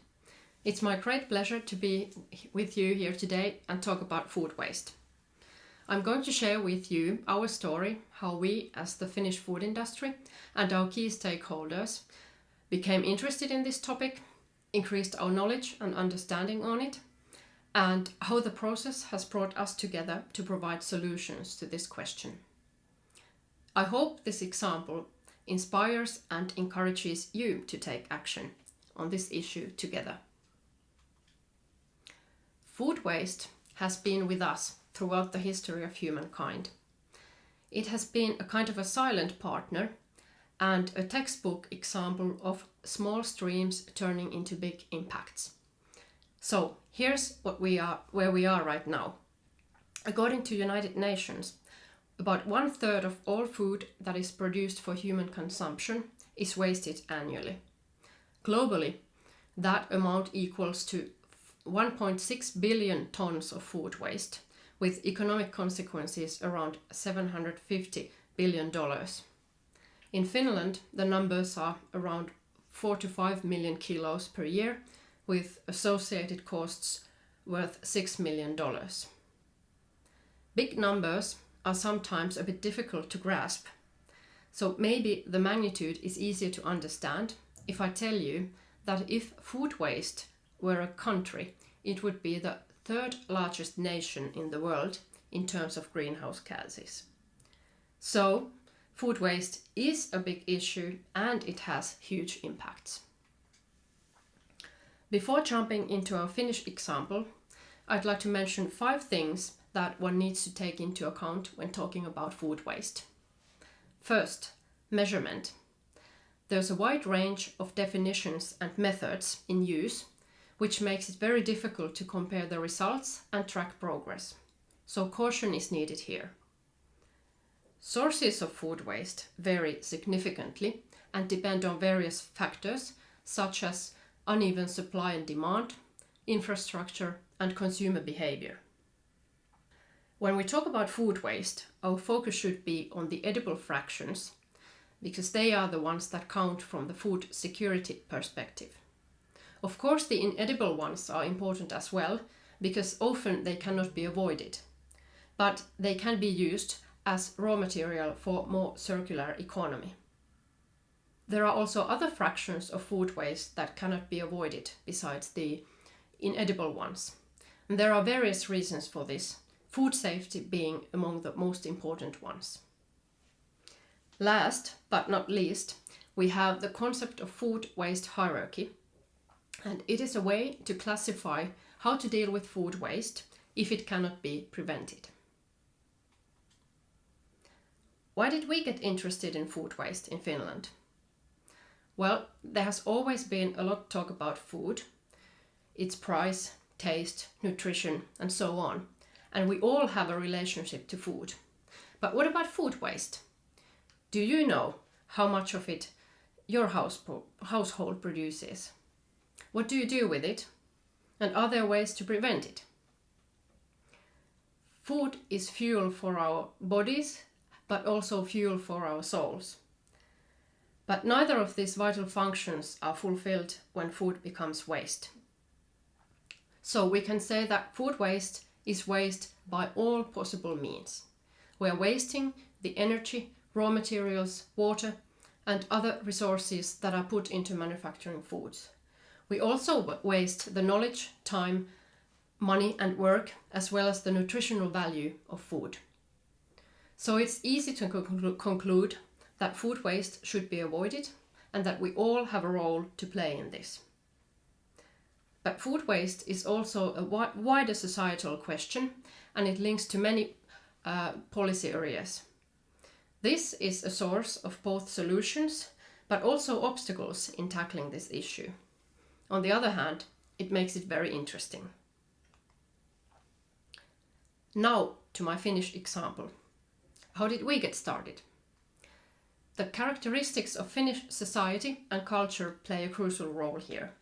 It's my great pleasure to be with you here today and talk about food waste. I'm going to share with you our story, how we as the Finnish food industry and our key stakeholders became interested in this topic, increased our knowledge and understanding on it, and how the process has brought us together to provide solutions to this question. I hope this example inspires and encourages you to take action on this issue together. Food waste has been with us throughout the history of humankind. It has been a kind of a silent partner and a textbook example of small streams turning into big impacts. So here's where we are right now. According to United Nations, about 1/3 of all food that is produced for human consumption is wasted annually. Globally, that amount equals to 1.6 billion tons of food waste, with economic consequences around $750 billion. In Finland, the numbers are around 4 to 5 million kilos per year, with associated costs worth $6 million. Big numbers are sometimes a bit difficult to grasp, so maybe the magnitude is easier to understand if I tell you that if food waste were a country, it would be the third largest nation in the world in terms of greenhouse gases. So, food waste is a big issue and it has huge impacts. Before jumping into our Finnish example, I'd like to mention 5 things that one needs to take into account when talking about food waste. First, measurement. There's a wide range of definitions and methods in use, which makes it very difficult to compare the results and track progress. So caution is needed here. Sources of food waste vary significantly and depend on various factors such as uneven supply and demand, infrastructure, and consumer behavior. When we talk about food waste, our focus should be on the edible fractions, because they are the ones that count from the food security perspective. Of course, the inedible ones are important as well, because often they cannot be avoided, but they can be used as raw material for more circular economy. There are also other fractions of food waste that cannot be avoided besides the inedible ones. And there are various reasons for this, food safety being among the most important ones. Last but not least, we have the concept of food waste hierarchy, and it is a way to classify how to deal with food waste if it cannot be prevented. Why did we get interested in food waste in Finland? Well, there has always been a lot of talk about food, its price, taste, nutrition, and so on. And we all have a relationship to food. But what about food waste? Do you know how much of it your household produces? What do you do with it? And are there ways to prevent it? Food is fuel for our bodies, but also fuel for our souls. But neither of these vital functions are fulfilled when food becomes waste. So we can say that food waste is waste by all possible means. We are wasting the energy, raw materials, water, and other resources that are put into manufacturing foods. We also waste the knowledge, time, money, and work, as well as the nutritional value of food. So it's easy to conclude that food waste should be avoided and that we all have a role to play in this. But food waste is also a wider societal question, and it links to many policy areas. This is a source of both solutions but also obstacles in tackling this issue. On the other hand, it makes it very interesting. Now to my Finnish example. How did we get started? The characteristics of Finnish society and culture play a crucial role here.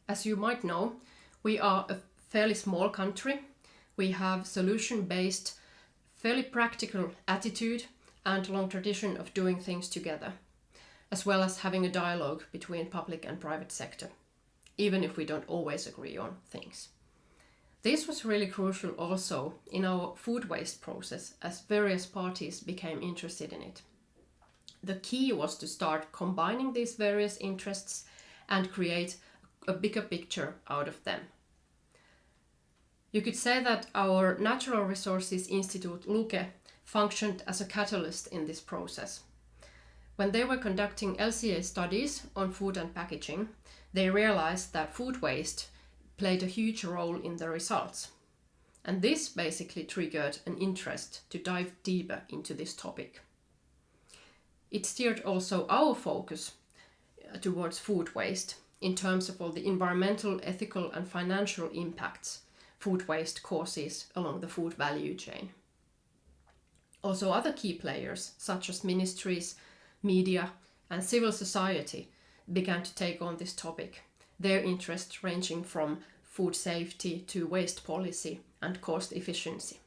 As you might know, we are a fairly small country. We have solution-based, fairly practical attitude and long tradition of doing things together, as well as having a dialogue between public and private sector, even if we don't always agree on things. This was really crucial also in our food waste process, as various parties became interested in it. The key was to start combining these various interests and create a bigger picture out of them. You could say that our Natural Resources Institute, Luke, functioned as a catalyst in this process. When they were conducting LCA studies on food and packaging, they realized that food waste played a huge role in the results. And this basically triggered an interest to dive deeper into this topic. It steered also our focus towards food waste in terms of all the environmental, ethical, and financial impacts food waste causes along the food value chain. Also, other key players, such as ministries, media, and civil society, began to take on this topic, their interests ranging from food safety to waste policy and cost efficiency.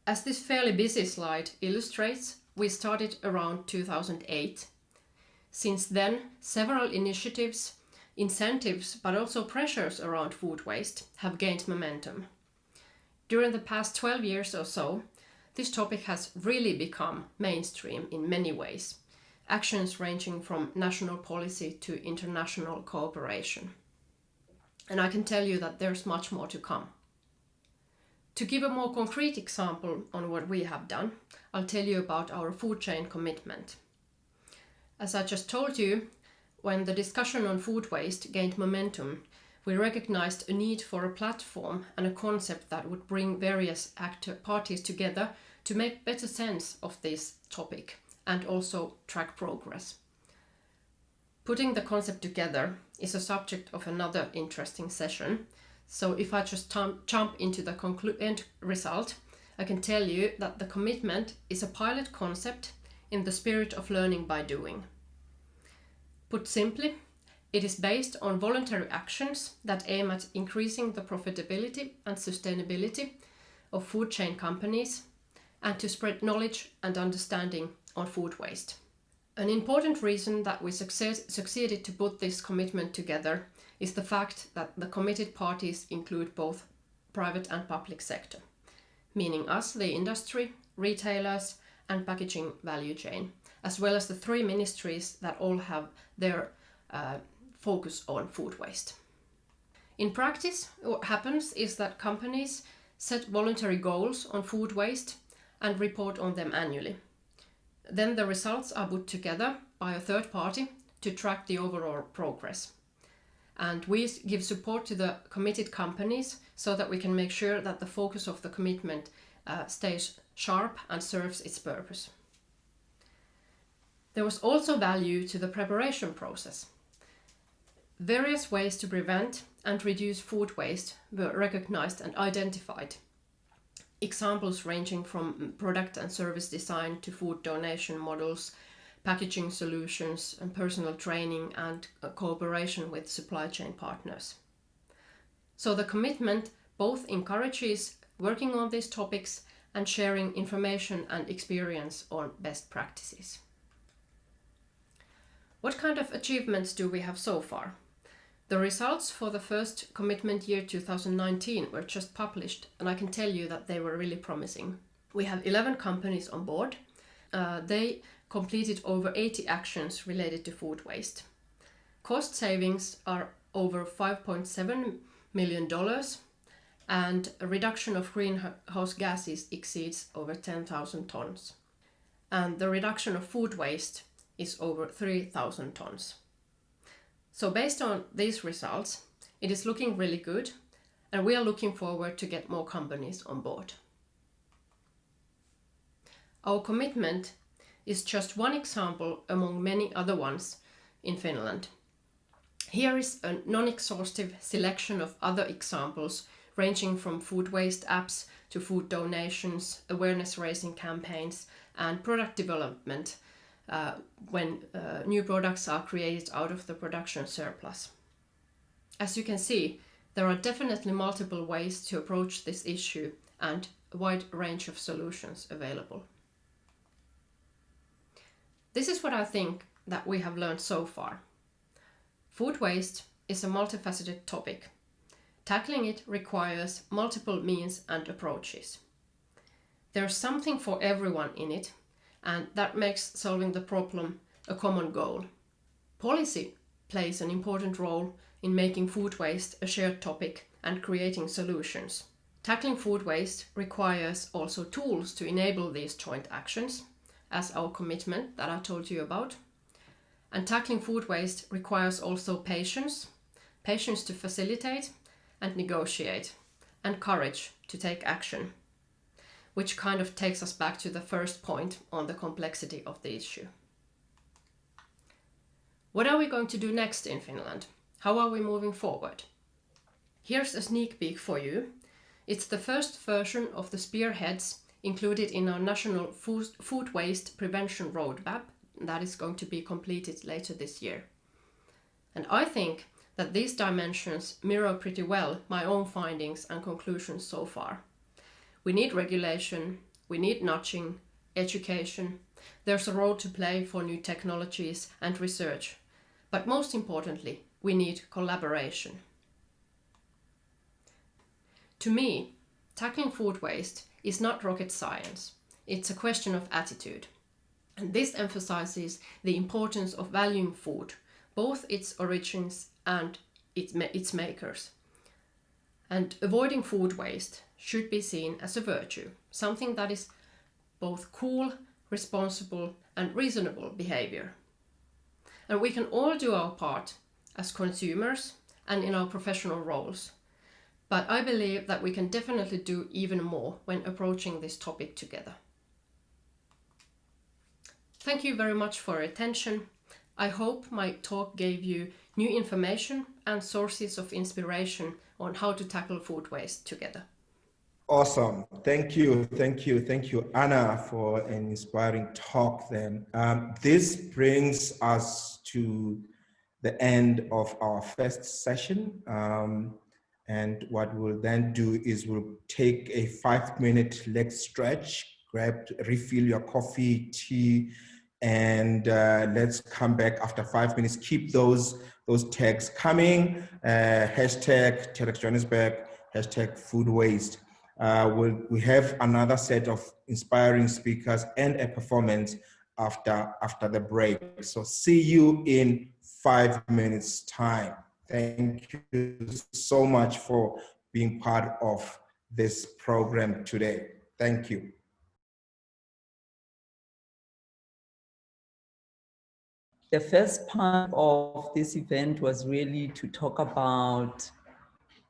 As this fairly busy slide illustrates, we started around 2008. Since then, several initiatives, incentives, but also pressures around food waste have gained momentum. During the past 12 years or so, this topic has really become mainstream in many ways, actions ranging from national policy to international cooperation. and I can tell you that there's much more to come. To give a more concrete example on what we have done, I'll tell you about our food chain commitment. As I just told you, when the discussion on food waste gained momentum, we recognized a need for a platform and a concept that would bring various parties together to make better sense of this topic and also track progress. Putting the concept together is a subject of another interesting session. So if I just jump into the end result, I can tell you that the commitment is a pilot concept in the spirit of learning by doing. Put simply, it is based on voluntary actions that aim at increasing the profitability and sustainability of food chain companies and to spread knowledge and understanding on food waste. An important reason that we succeeded to put this commitment together is the fact that the committed parties include both private and public sector, meaning us, the industry, retailers, and packaging value chain, as well as the three ministries that all have their focus on food waste. In practice, what happens is that companies set voluntary goals on food waste and report on them annually. Then the results are put together by a third party to track the overall progress. And we give support to the committed companies so that we can make sure that the focus of the commitment stays sharp and serves its purpose. There was also value to the preparation process. Various ways to prevent and reduce food waste were recognized and identified. Examples ranging from product and service design to food donation models, packaging solutions, and personal training and cooperation with supply chain partners. So the commitment both encourages working on these topics and sharing information and experience on best practices. What kind of achievements do we have so far? The results for the first commitment year 2019 were just published, and I can tell you that they were really promising. We have 11 companies on board. They completed over 80 actions related to food waste. Cost savings are over $5.7 million, and a reduction of greenhouse gases exceeds over 10,000 tons. And the reduction of food waste is over 3,000 tons. So based on these results, it is looking really good, and we are looking forward to get more companies on board. Our commitment is just one example among many other ones in Finland. Here is a non-exhaustive selection of other examples ranging from food waste apps to food donations, awareness-raising campaigns, and product development when new products are created out of the production surplus. As you can see, there are definitely multiple ways to approach this issue and a wide range of solutions available. This is what I think that we have learned so far. Food waste is a multifaceted topic. Tackling it requires multiple means and approaches. There's something for everyone in it, and that makes solving the problem a common goal. Policy plays an important role in making food waste a shared topic and creating solutions. Tackling food waste requires also tools to enable these joint actions, as our commitment that I told you about. And tackling food waste requires also patience to facilitate and negotiate, and courage to take action, which kind of takes us back to the first point on the complexity of the issue. What are we going to do next in Finland? How are we moving forward? Here's a sneak peek for you. It's the first version of the spearheads included in our national food waste prevention roadmap that is going to be completed later this year. And I think that these dimensions mirror pretty well my own findings and conclusions so far. We need regulation, we need nudging, education, there's a role to play for new technologies and research, but most importantly, we need collaboration. To me, tackling food waste is not rocket science, it's a question of attitude. And this emphasizes the importance of valuing food, both its origins and its makers. And avoiding food waste should be seen as a virtue, something that is both cool, responsible, and reasonable behavior. And we can all do our part as consumers and in our professional roles. But I believe that we can definitely do even more when approaching this topic together. Thank you very much for your attention. I hope my talk gave you new information and sources of inspiration on how to tackle food waste together. Awesome. Thank you, Anna, for an inspiring talk then. This brings us to the end of our first session. And what we'll then do is we'll take a 5-minute leg stretch, refill your coffee, tea, and let's come back after 5 minutes. Keep those tags coming. Hashtag TEDxJohannesburg, hashtag food waste. We have another set of inspiring speakers and a performance after the break. So see you in 5 minutes time. Thank you so much for being part of this program today. Thank you. The first part of this event was really to talk about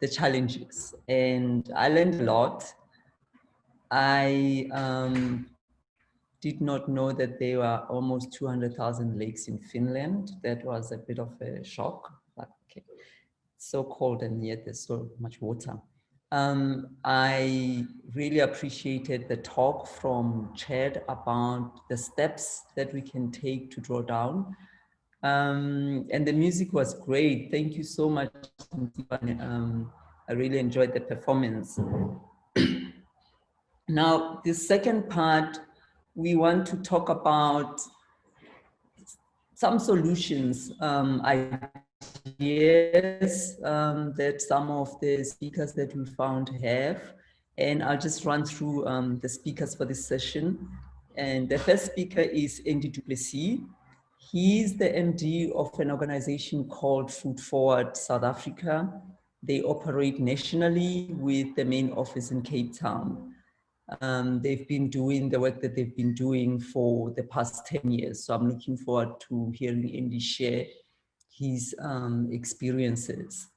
the challenges, and I learned a lot. I did not know that there were almost 200,000 lakes in Finland. That was a bit of a shock. Okay. It's so cold and yet there's so much water. I really appreciated the talk from Chad about the steps that we can take to draw down. And the music was great. Thank you so much. I really enjoyed the performance. Now, the second part, we want to talk about some solutions, ideas that some of the speakers that we found have. And I'll just run through the speakers for this session. And the first speaker is Plessis. He's the MD of an organization called Food Forward South Africa. They operate nationally with the main office in Cape Town. They've been doing the work that they've been doing for the past 10 years. So I'm looking forward to hearing Andy share his experiences.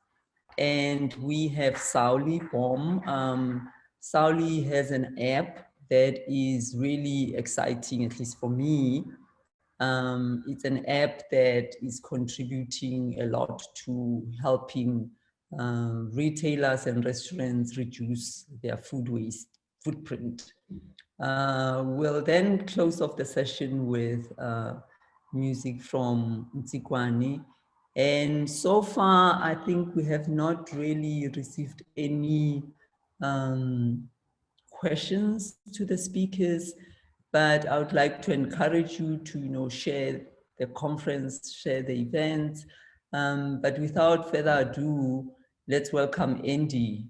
And we have Sauli Böhm. Sauli has an app that is really exciting, at least for me. It's an app that is contributing a lot to helping retailers and restaurants reduce their food waste footprint. We'll then close off the session with music from Ntsikwane. And so far, I think we have not really received any questions to the speakers, but I would like to encourage you to share the conference, share the event. But without further ado, let's welcome Andy.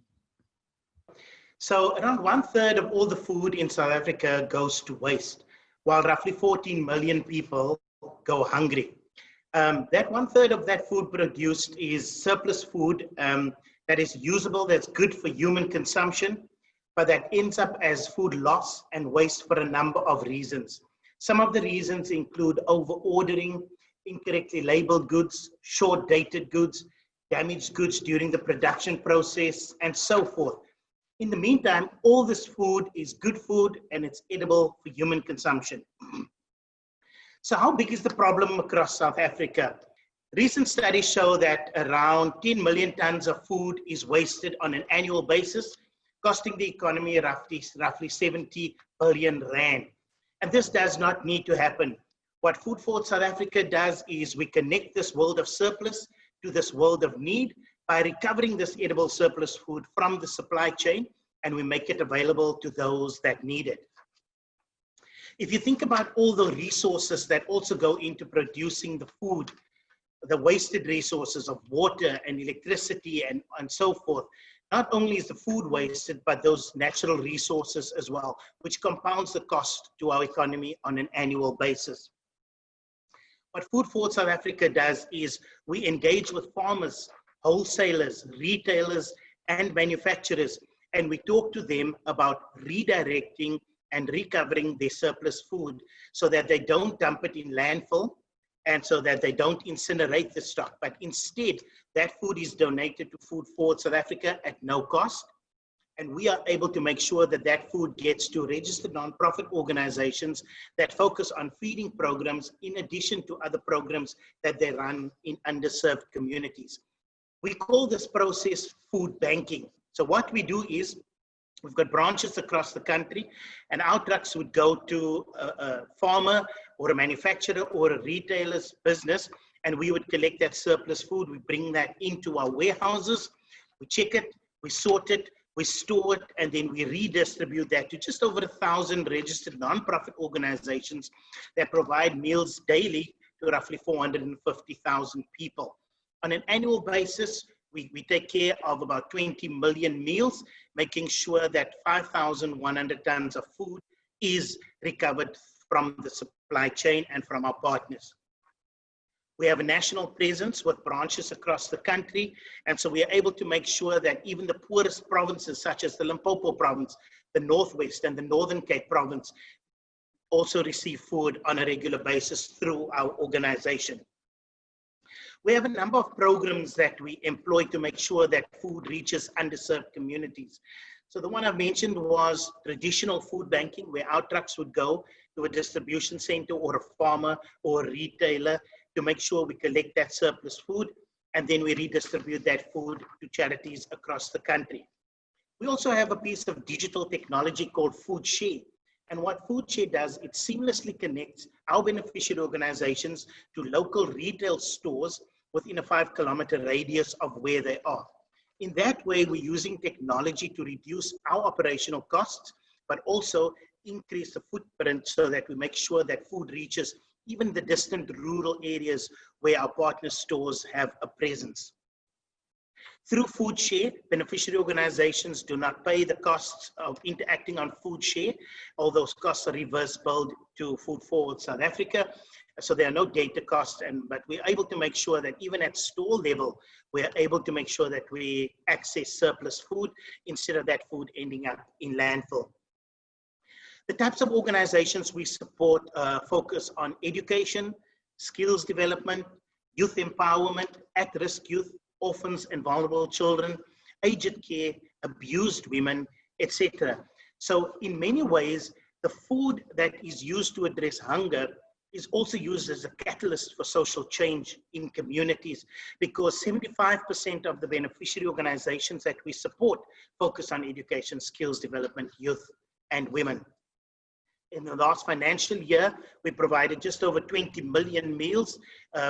So around 1/3 of all the food in South Africa goes to waste, while roughly 14 million people go hungry. That 1/3 of that food produced is surplus food that is usable, that's good for human consumption, but that ends up as food loss and waste for a number of reasons. Some of the reasons include over-ordering, incorrectly labeled goods, short-dated goods, damaged goods during the production process, and so forth. In the meantime, all this food is good food and it's edible for human consumption. So how big is the problem across South Africa? Recent studies show that around 10 million tons of food is wasted on an annual basis, costing the economy roughly 70 billion rand. And this does not need to happen. What Food Forward South Africa does is we connect this world of surplus to this world of need by recovering this edible surplus food from the supply chain, and we make it available to those that need it. If you think about all the resources that also go into producing the food, the wasted resources of water and electricity and so forth, not only is the food wasted, but those natural resources as well, which compounds the cost to our economy on an annual basis. What Food Forward South Africa does is we engage with farmers, wholesalers, retailers, and manufacturers, and we talk to them about redirecting and recovering their surplus food so that they don't dump it in landfill and so that they don't incinerate the stock, but instead that food is donated to Food Forward South Africa at no cost. And we are able to make sure that that food gets to registered nonprofit organizations that focus on feeding programs in addition to other programs that they run in underserved communities. We call this process food banking. So what we do is we've got branches across the country, and our trucks would go to a farmer or a manufacturer or a retailer's business, and we would collect that surplus food. We bring that into our warehouses, we check it, we sort it, we store it, and then we redistribute that to just over 1,000 registered nonprofit organizations that provide meals daily to roughly 450,000 people. On an annual basis, we take care of about 20 million meals, making sure that 5,100 tons of food is recovered from the supply chain and from our partners. We have a national presence with branches across the country, and so we are able to make sure that even the poorest provinces, such as the Limpopo province, the Northwest and the Northern Cape province, also receive food on a regular basis through our organization. We have a number of programs that we employ to make sure that food reaches underserved communities. So the one I mentioned was traditional food banking, where our trucks would go to a distribution center or a farmer or a retailer to make sure we collect that surplus food, and then we redistribute that food to charities across the country. We also have a piece of digital technology called Food Share. And what Food Share does, it seamlessly connects our beneficiary organizations to local retail stores within a 5-kilometer radius of where they are. In that way, we're using technology to reduce our operational costs, but also increase the footprint so that we make sure that food reaches even the distant rural areas where our partner stores have a presence. Through Food Share, beneficiary organizations do not pay the costs of interacting on Food Share. All those costs are reverse billed to Food Forward South Africa. So there are no data costs, but we're able to make sure that even at store level, we're able to make sure that we access surplus food instead of that food ending up in landfill. The types of organizations we support focus on education, skills development, youth empowerment, at-risk youth, orphans and vulnerable children, aged care, abused women, etc. So in many ways, the food that is used to address hunger is also used as a catalyst for social change in communities, because 75% of the beneficiary organizations that we support focus on education, skills development, youth, and women. In the last financial year, we provided just over 20 million meals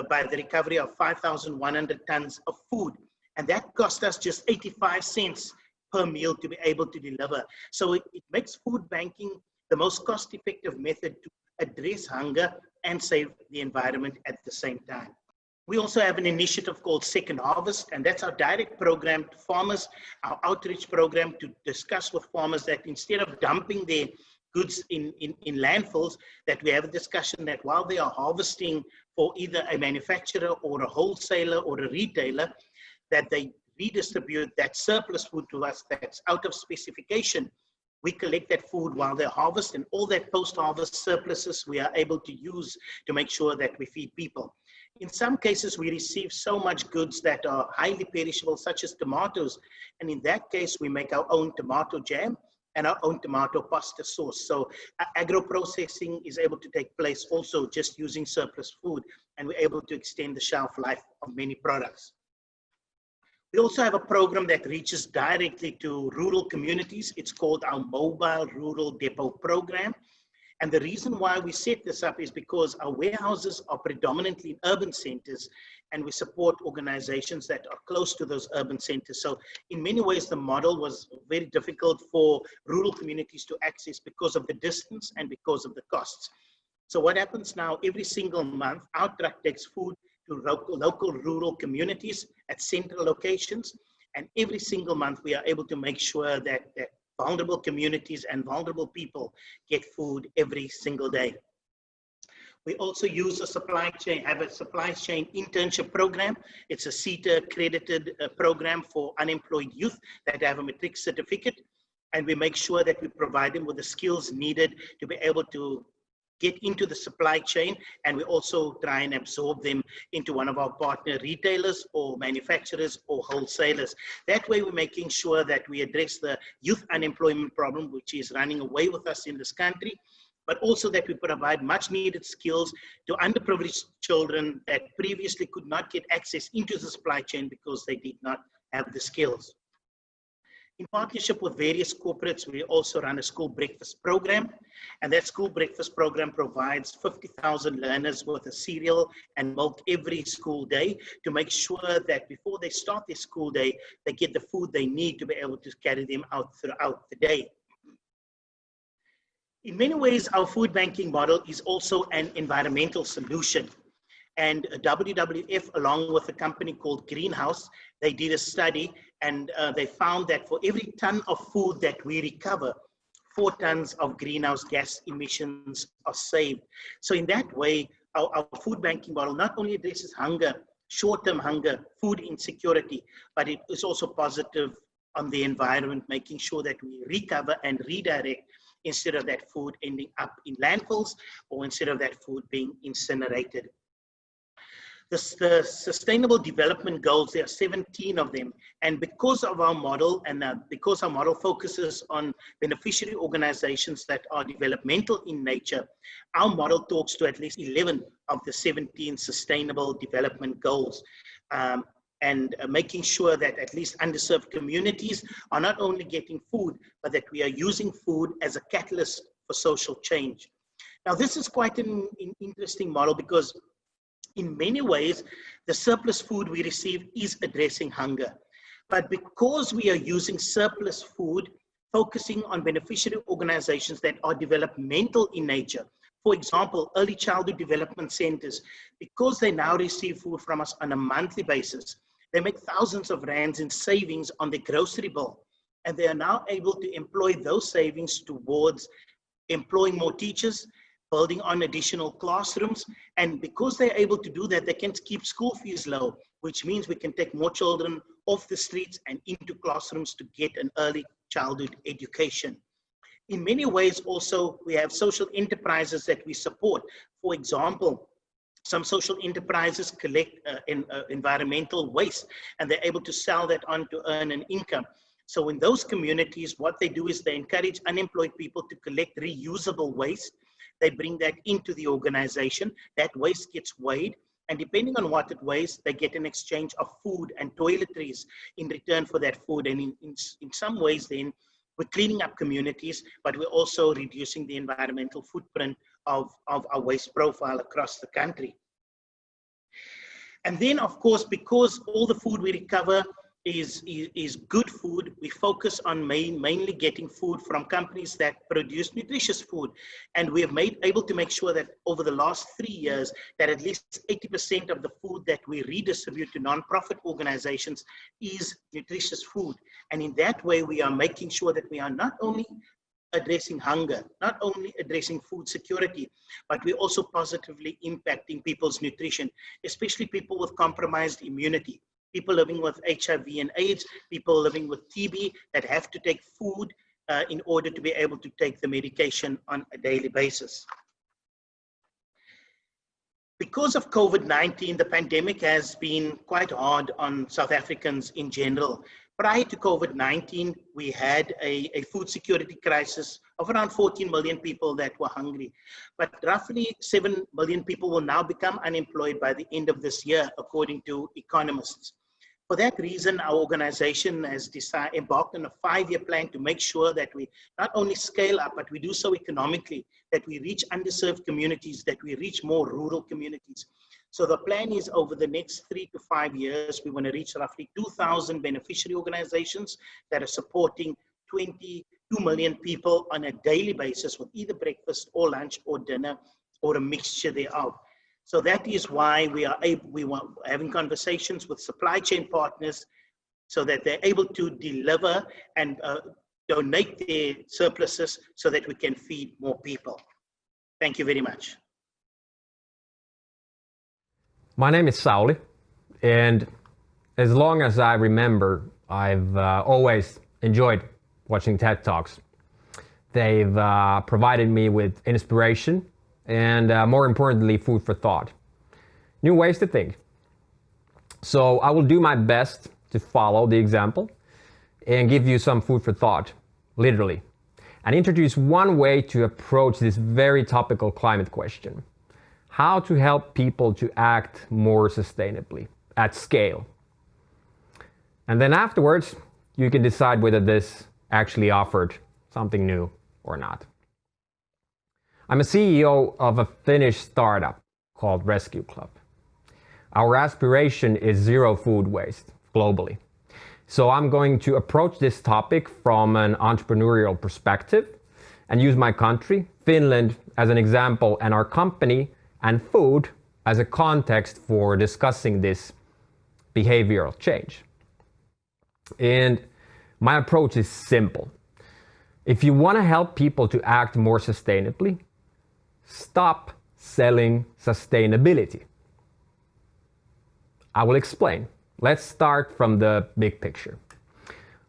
by the recovery of 5,100 tons of food. And that cost us just 85 cents per meal to be able to deliver. So it makes food banking the most cost-effective method to address hunger and save the environment at the same time. We also have an initiative called Second Harvest, and that's our direct program to farmers, our outreach program to discuss with farmers that instead of dumping their goods in landfills, that we have a discussion that while they are harvesting for either a manufacturer or a wholesaler or a retailer, that they redistribute that surplus food to us that's out of specification. We collect that food while they harvest, and all that post-harvest surpluses we are able to use to make sure that we feed people. In some cases, we receive so much goods that are highly perishable, such as tomatoes. And in that case, we make our own tomato jam and our own tomato pasta sauce. So agro-processing is able to take place also just using surplus food, and we're able to extend the shelf life of many products. We also have a program that reaches directly to rural communities. It's called our Mobile Rural Depot Program. And the reason why we set this up is because our warehouses are predominantly in urban centers, and we support organizations that are close to those urban centers. So in many ways, the model was very difficult for rural communities to access because of the distance and because of the costs. So what happens now, every single month, our truck takes food to local rural communities at central locations. And every single month, we are able to make sure that vulnerable communities and vulnerable people get food every single day. We also use a supply chain internship program. It's a CETA accredited program for unemployed youth that have a matric certificate. And we make sure that we provide them with the skills needed to be able to get into the supply chain, and we also try and absorb them into one of our partner retailers or manufacturers or wholesalers. That way we're making sure that we address the youth unemployment problem, which is running away with us in this country, but also that we provide much needed skills to underprivileged children that previously could not get access into the supply chain because they did not have the skills. In partnership with various corporates, we also run a school breakfast program, and that school breakfast program provides 50,000 learners with a cereal and milk every school day to make sure that before they start their school day, they get the food they need to be able to carry them out throughout the day. In many ways, our food banking model is also an environmental solution. And WWF, along with a company called Greenhouse, they did a study, and they found that for every ton of food that we recover, 4 tons of greenhouse gas emissions are saved. So in that way, our food banking model not only addresses hunger, short-term hunger, food insecurity, but it is also positive on the environment, making sure that we recover and redirect instead of that food ending up in landfills or instead of that food being incinerated. The Sustainable Development Goals, there are 17 of them. And because of our model, and because our model focuses on beneficiary organizations that are developmental in nature, our model talks to at least 11 of the 17 Sustainable Development Goals. And making sure that at least underserved communities are not only getting food, but that we are using food as a catalyst for social change. Now, this is quite an interesting model because in many ways, the surplus food we receive is addressing hunger. But because we are using surplus food, focusing on beneficiary organizations that are developmental in nature, for example, early childhood development centers, because they now receive food from us on a monthly basis, they make thousands of rands in savings on their grocery bill. And they are now able to employ those savings towards employing more teachers, building on additional classrooms. And because they're able to do that, they can keep school fees low, which means we can take more children off the streets and into classrooms to get an early childhood education. In many ways also, we have social enterprises that we support. For example, some social enterprises collect environmental waste, and they're able to sell that on to earn an income. So in those communities, what they do is they encourage unemployed people to collect reusable waste. They bring that into the organization. That waste gets weighed, and depending on what it weighs, they get an exchange of food and toiletries in return for that food. And in some ways then, we're cleaning up communities, but we're also reducing the environmental footprint of our waste profile across the country. And then, of course, because all the food we recover is good food, we focus on mainly getting food from companies that produce nutritious food. And we have able to make sure that over the last 3 years, that at least 80% of the food that we redistribute to nonprofit organizations is nutritious food. And in that way, we are making sure that we are not only addressing hunger, not only addressing food security, but we're also positively impacting people's nutrition, especially people with compromised immunity. People living with HIV and AIDS, people living with TB that have to take food in order to be able to take the medication on a daily basis. Because of COVID-19, the pandemic has been quite hard on South Africans in general. Prior to COVID-19, we had a food security crisis of around 14 million people that were hungry. But roughly 7 million people will now become unemployed by the end of this year, according to economists. For that reason, our organization has embarked on a 5-year plan to make sure that we not only scale up, but we do so economically, that we reach underserved communities, that we reach more rural communities. So the plan is over the next 3 to 5 years, we want to reach roughly 2,000 beneficiary organizations that are supporting 22 million people on a daily basis with either breakfast or lunch or dinner or a mixture thereof. So that is why we are having conversations with supply chain partners so that they're able to deliver and donate their surpluses so that we can feed more people. Thank you very much. My name is Sauli, and as long as I remember, I've always enjoyed watching TED Talks. They've provided me with inspiration and more importantly, food for thought. New ways to think. So I will do my best to follow the example and give you some food for thought, literally, and introduce one way to approach this very topical climate question. How to help people to act more sustainably, at scale. And then afterwards, you can decide whether this actually offered something new or not. I'm a CEO of a Finnish startup called ResQ Club. Our aspiration is zero food waste globally. So I'm going to approach this topic from an entrepreneurial perspective and use my country, Finland, as an example, and our company and food as a context for discussing this behavioral change. And my approach is simple. If you want to help people to act more sustainably, stop selling sustainability. I will explain. Let's start from the big picture.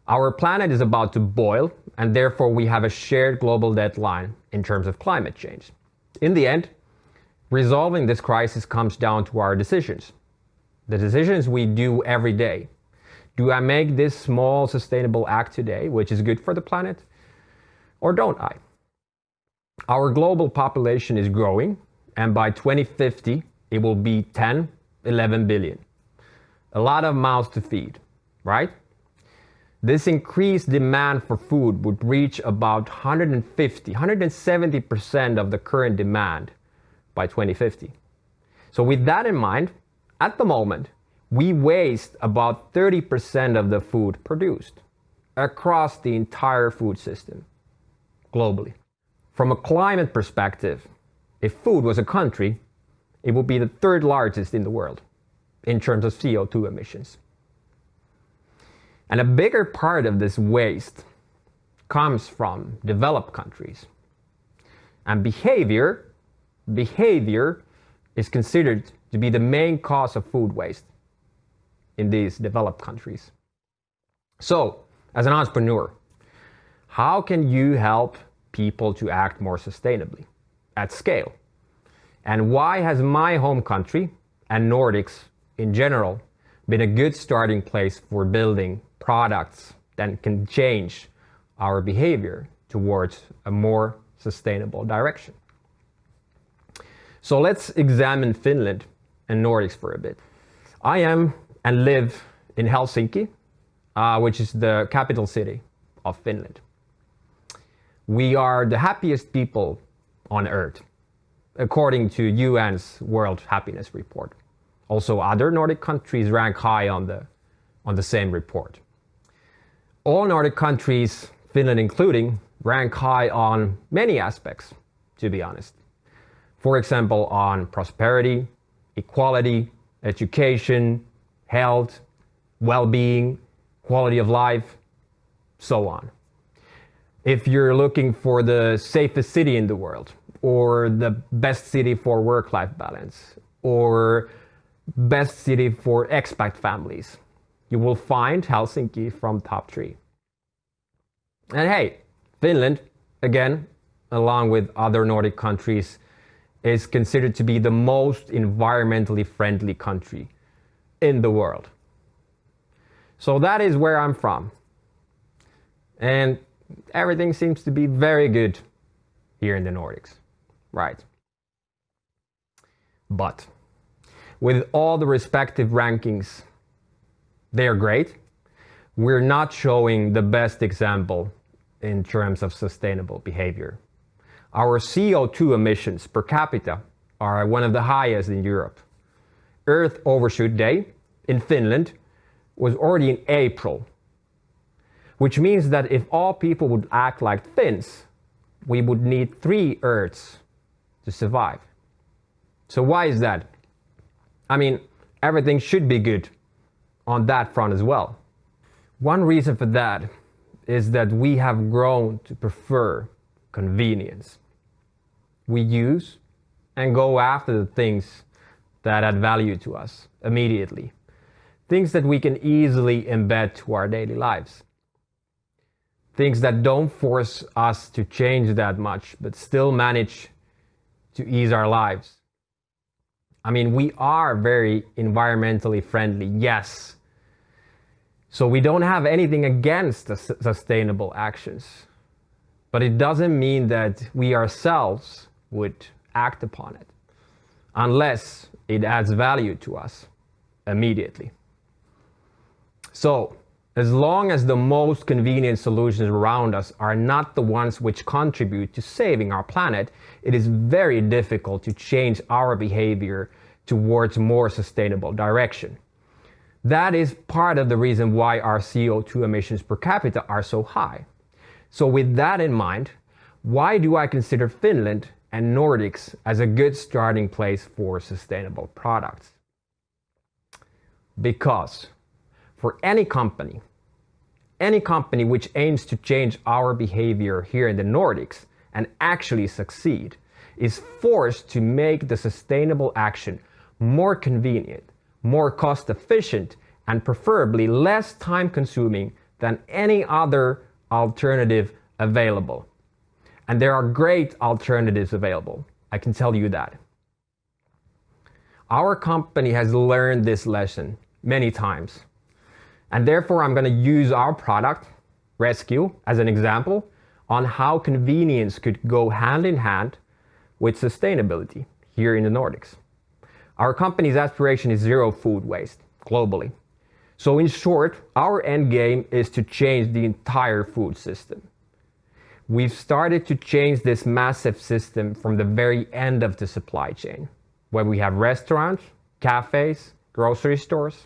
Our planet is about to boil, and therefore we have a shared global deadline in terms of climate change. In the end, resolving this crisis comes down to our decisions. The decisions we do every day. Do I make this small sustainable act today, which is good for the planet, or don't I? Our global population is growing, and by 2050, it will be 10, 11 billion. A lot of mouths to feed, right? This increased demand for food would reach about 170% of the current demand by 2050. So with that in mind, at the moment, we waste about 30% of the food produced across the entire food system globally. From a climate perspective, if food was a country, it would be the third largest in the world in terms of CO2 emissions. And a bigger part of this waste comes from developed countries. And behavior is considered to be the main cause of food waste in these developed countries. So, as an entrepreneur, how can you help people to act more sustainably at scale? And why has my home country and Nordics in general been a good starting place for building products that can change our behavior towards a more sustainable direction? So let's examine Finland and Nordics for a bit. I am and live in Helsinki, which is the capital city of Finland. We are the happiest people on earth, according to UN's World Happiness Report. Also, other Nordic countries rank high on the same report. All Nordic countries, Finland including, rank high on many aspects, to be honest. For example, on prosperity, equality, education, health, well-being, quality of life, so on. If you're looking for the safest city in the world, or the best city for work-life balance, or best city for expat families, you will find Helsinki from top 3. And hey, Finland, again, along with other Nordic countries, is considered to be the most environmentally friendly country in the world. So that is where I'm from. And everything seems to be very good here in the Nordics, right? But with all the respective rankings, they are great. We're not showing the best example in terms of sustainable behavior. Our CO2 emissions per capita are one of the highest in Europe. Earth Overshoot Day in Finland was already in April, which means that if all people would act like Finns, we would need 3 Earths to survive. So why is that? I mean, everything should be good on that front as well. One reason for that is that we have grown to prefer convenience. We use and go after the things that add value to us immediately. Things that we can easily embed to our daily lives. Things that don't force us to change that much, but still manage to ease our lives. I mean, we are very environmentally friendly, yes. So we don't have anything against the sustainable actions. But it doesn't mean that we ourselves would act upon it, unless it adds value to us immediately. So, as long as the most convenient solutions around us are not the ones which contribute to saving our planet, it is very difficult to change our behavior towards more sustainable direction. That is part of the reason why our CO2 emissions per capita are so high. So with that in mind, why do I consider Finland and Nordics as a good starting place for sustainable products? Because for any company which aims to change our behavior here in the Nordics and actually succeed is forced to make the sustainable action more convenient, more cost efficient, and preferably less time consuming than any other alternative available. And there are great alternatives available, I can tell you that. Our company has learned this lesson many times. And therefore I'm going to use our product, ResQ, as an example on how convenience could go hand in hand with sustainability here in the Nordics. Our company's aspiration is zero food waste globally. So in short, our end game is to change the entire food system. We've started to change this massive system from the very end of the supply chain, where we have restaurants, cafes, grocery stores,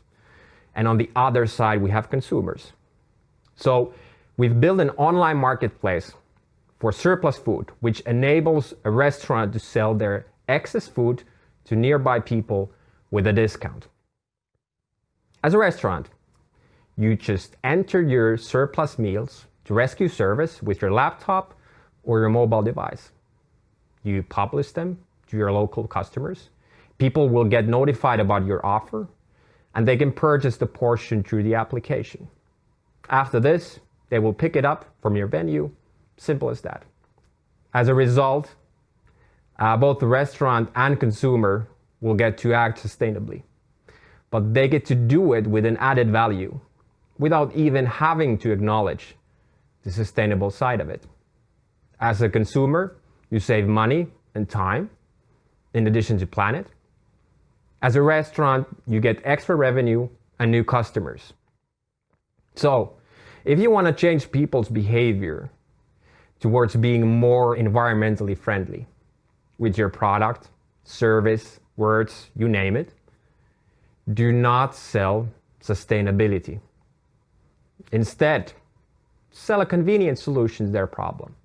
and on the other side we have consumers. So we've built an online marketplace for surplus food, which enables a restaurant to sell their excess food to nearby people with a discount. As a restaurant, you just enter your surplus meals to ResQ service with your laptop or your mobile device. You publish them to your local customers. People will get notified about your offer, and they can purchase the portion through the application. After this, they will pick it up from your venue. Simple as that. As a result, both the restaurant and consumer will get to act sustainably, but they get to do it with an added value without even having to acknowledge the sustainable side of it. As a consumer, you save money and time in addition to planet. As a restaurant, you get extra revenue and new customers. So, if you want to change people's behavior towards being more environmentally friendly with your product, service, words, you name it, do not sell sustainability. Instead, sell a convenient solution to their problem.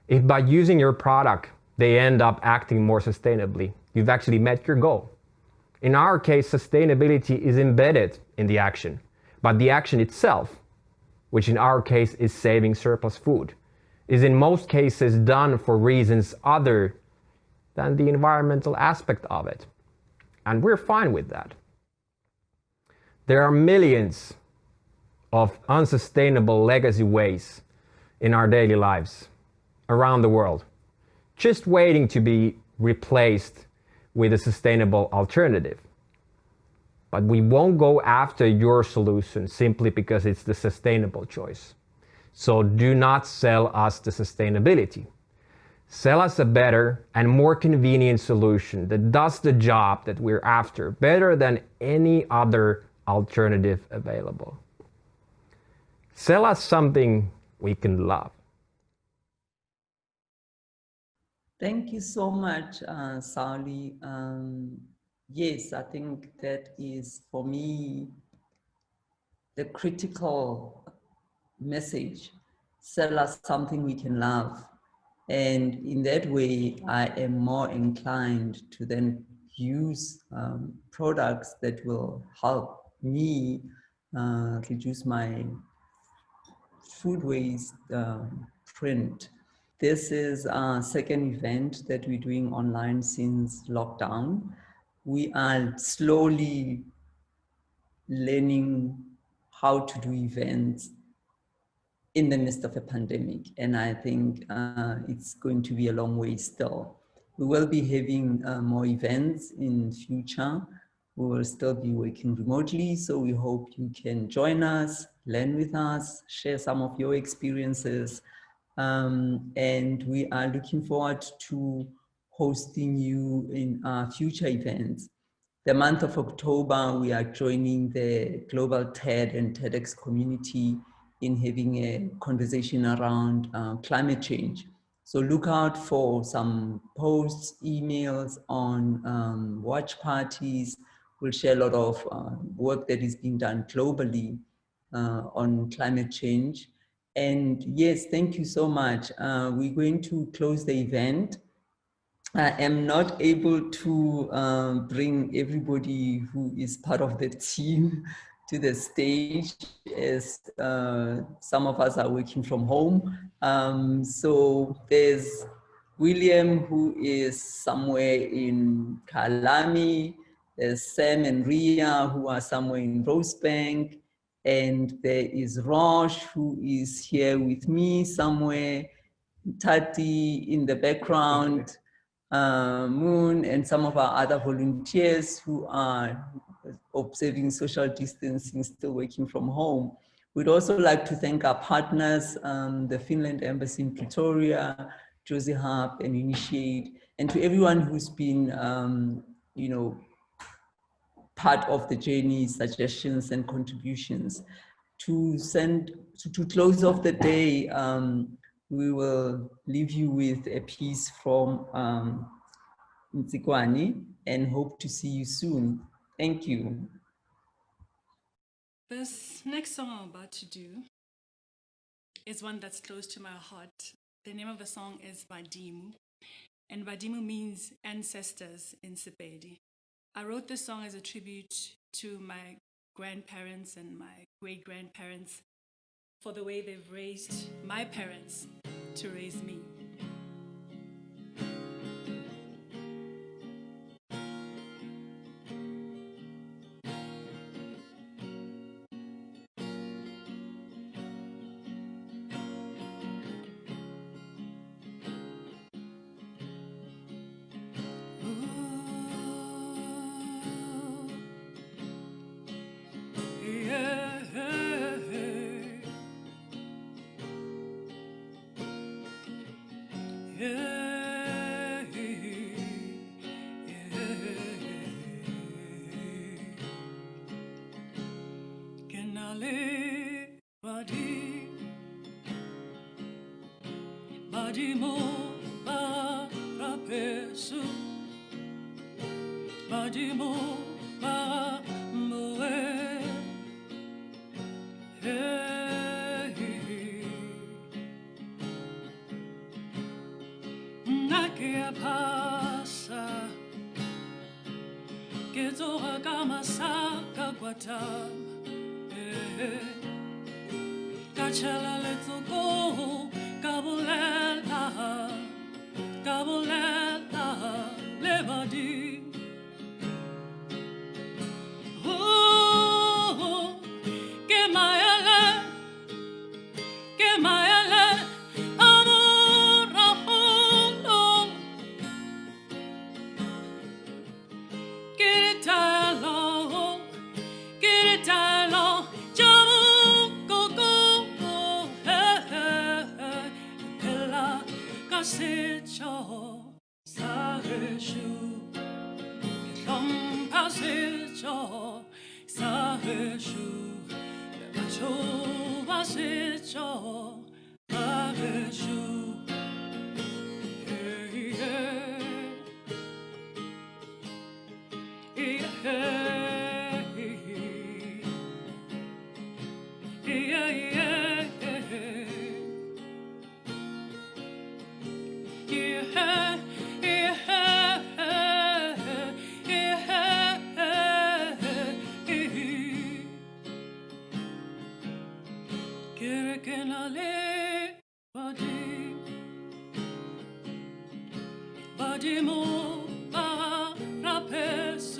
If by using your product, they end up acting more sustainably, you've actually met your goal. In our case, sustainability is embedded in the action, but the action itself, which in our case is saving surplus food, is in most cases done for reasons other than the environmental aspect of it. And we're fine with that. There are millions of unsustainable legacy ways in our daily lives around the world, just waiting to be replaced with a sustainable alternative. But we won't go after your solution simply because it's the sustainable choice. So do not sell us the sustainability. Sell us a better and more convenient solution that does the job that we're after better than any other alternative available. Sell us something we can love. Thank you so much, Sauli. Yes, I think that is, for me, the critical message. Sell us something we can love. And in that way, I am more inclined to then use products that will help me reduce my food waste print. This is our second event that we're doing online since lockdown. we are slowly learning how to do events in the midst of a pandemic. And I think it's going to be a long way still. We will be having more events in future. We will still be working remotely. So we hope you can join us, learn with us, share some of your experiences. And we are looking forward to hosting you in our future events. The month of October, we are joining the global TED and TEDx community in having a conversation around climate change. So look out for some posts, emails on watch parties. We'll share a lot of work that is being done globally on climate change. And yes, thank you so much. We're going to close the event. I am not able to bring everybody who is part of the team to the stage, as some of us are working from home. So there's William, who is somewhere in Kalami. There's Sam and Ria, who are somewhere in Rosebank. And there is Rosh, who is here with me somewhere. Tati in the background. Moon and some of our other volunteers who are observing social distancing, still working from home. We'd also like to thank our partners, the Finland Embassy in Pretoria, Josie Hub and Initiate, and to everyone who's been, part of the journey, suggestions and contributions. To close off the day, we will leave you with a piece from Ntsikwane and hope to see you soon. Thank you. This next song I'm about to do is one that's close to my heart. The name of the song is Vadimu, and Vadimu means ancestors in Sepedi. I wrote this song as a tribute to my grandparents and my great-grandparents for the way they've raised my parents to raise me. Vadimu para peso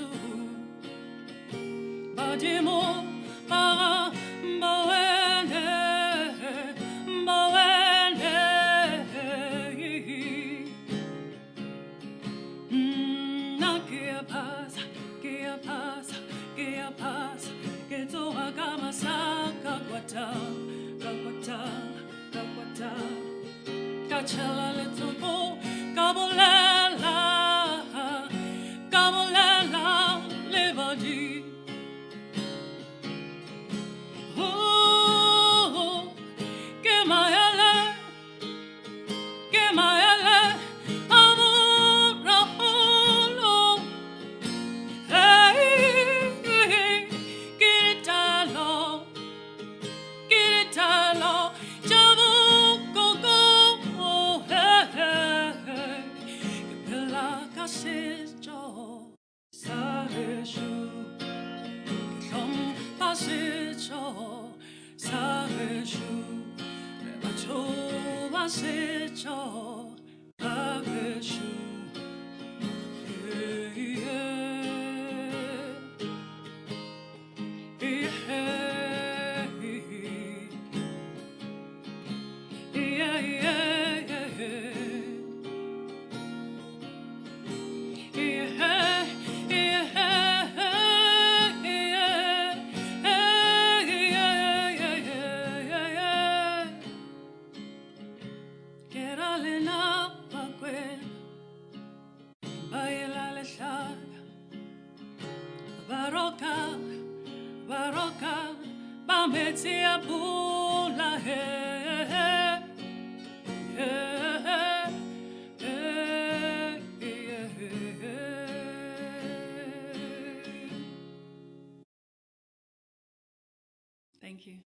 Thank you.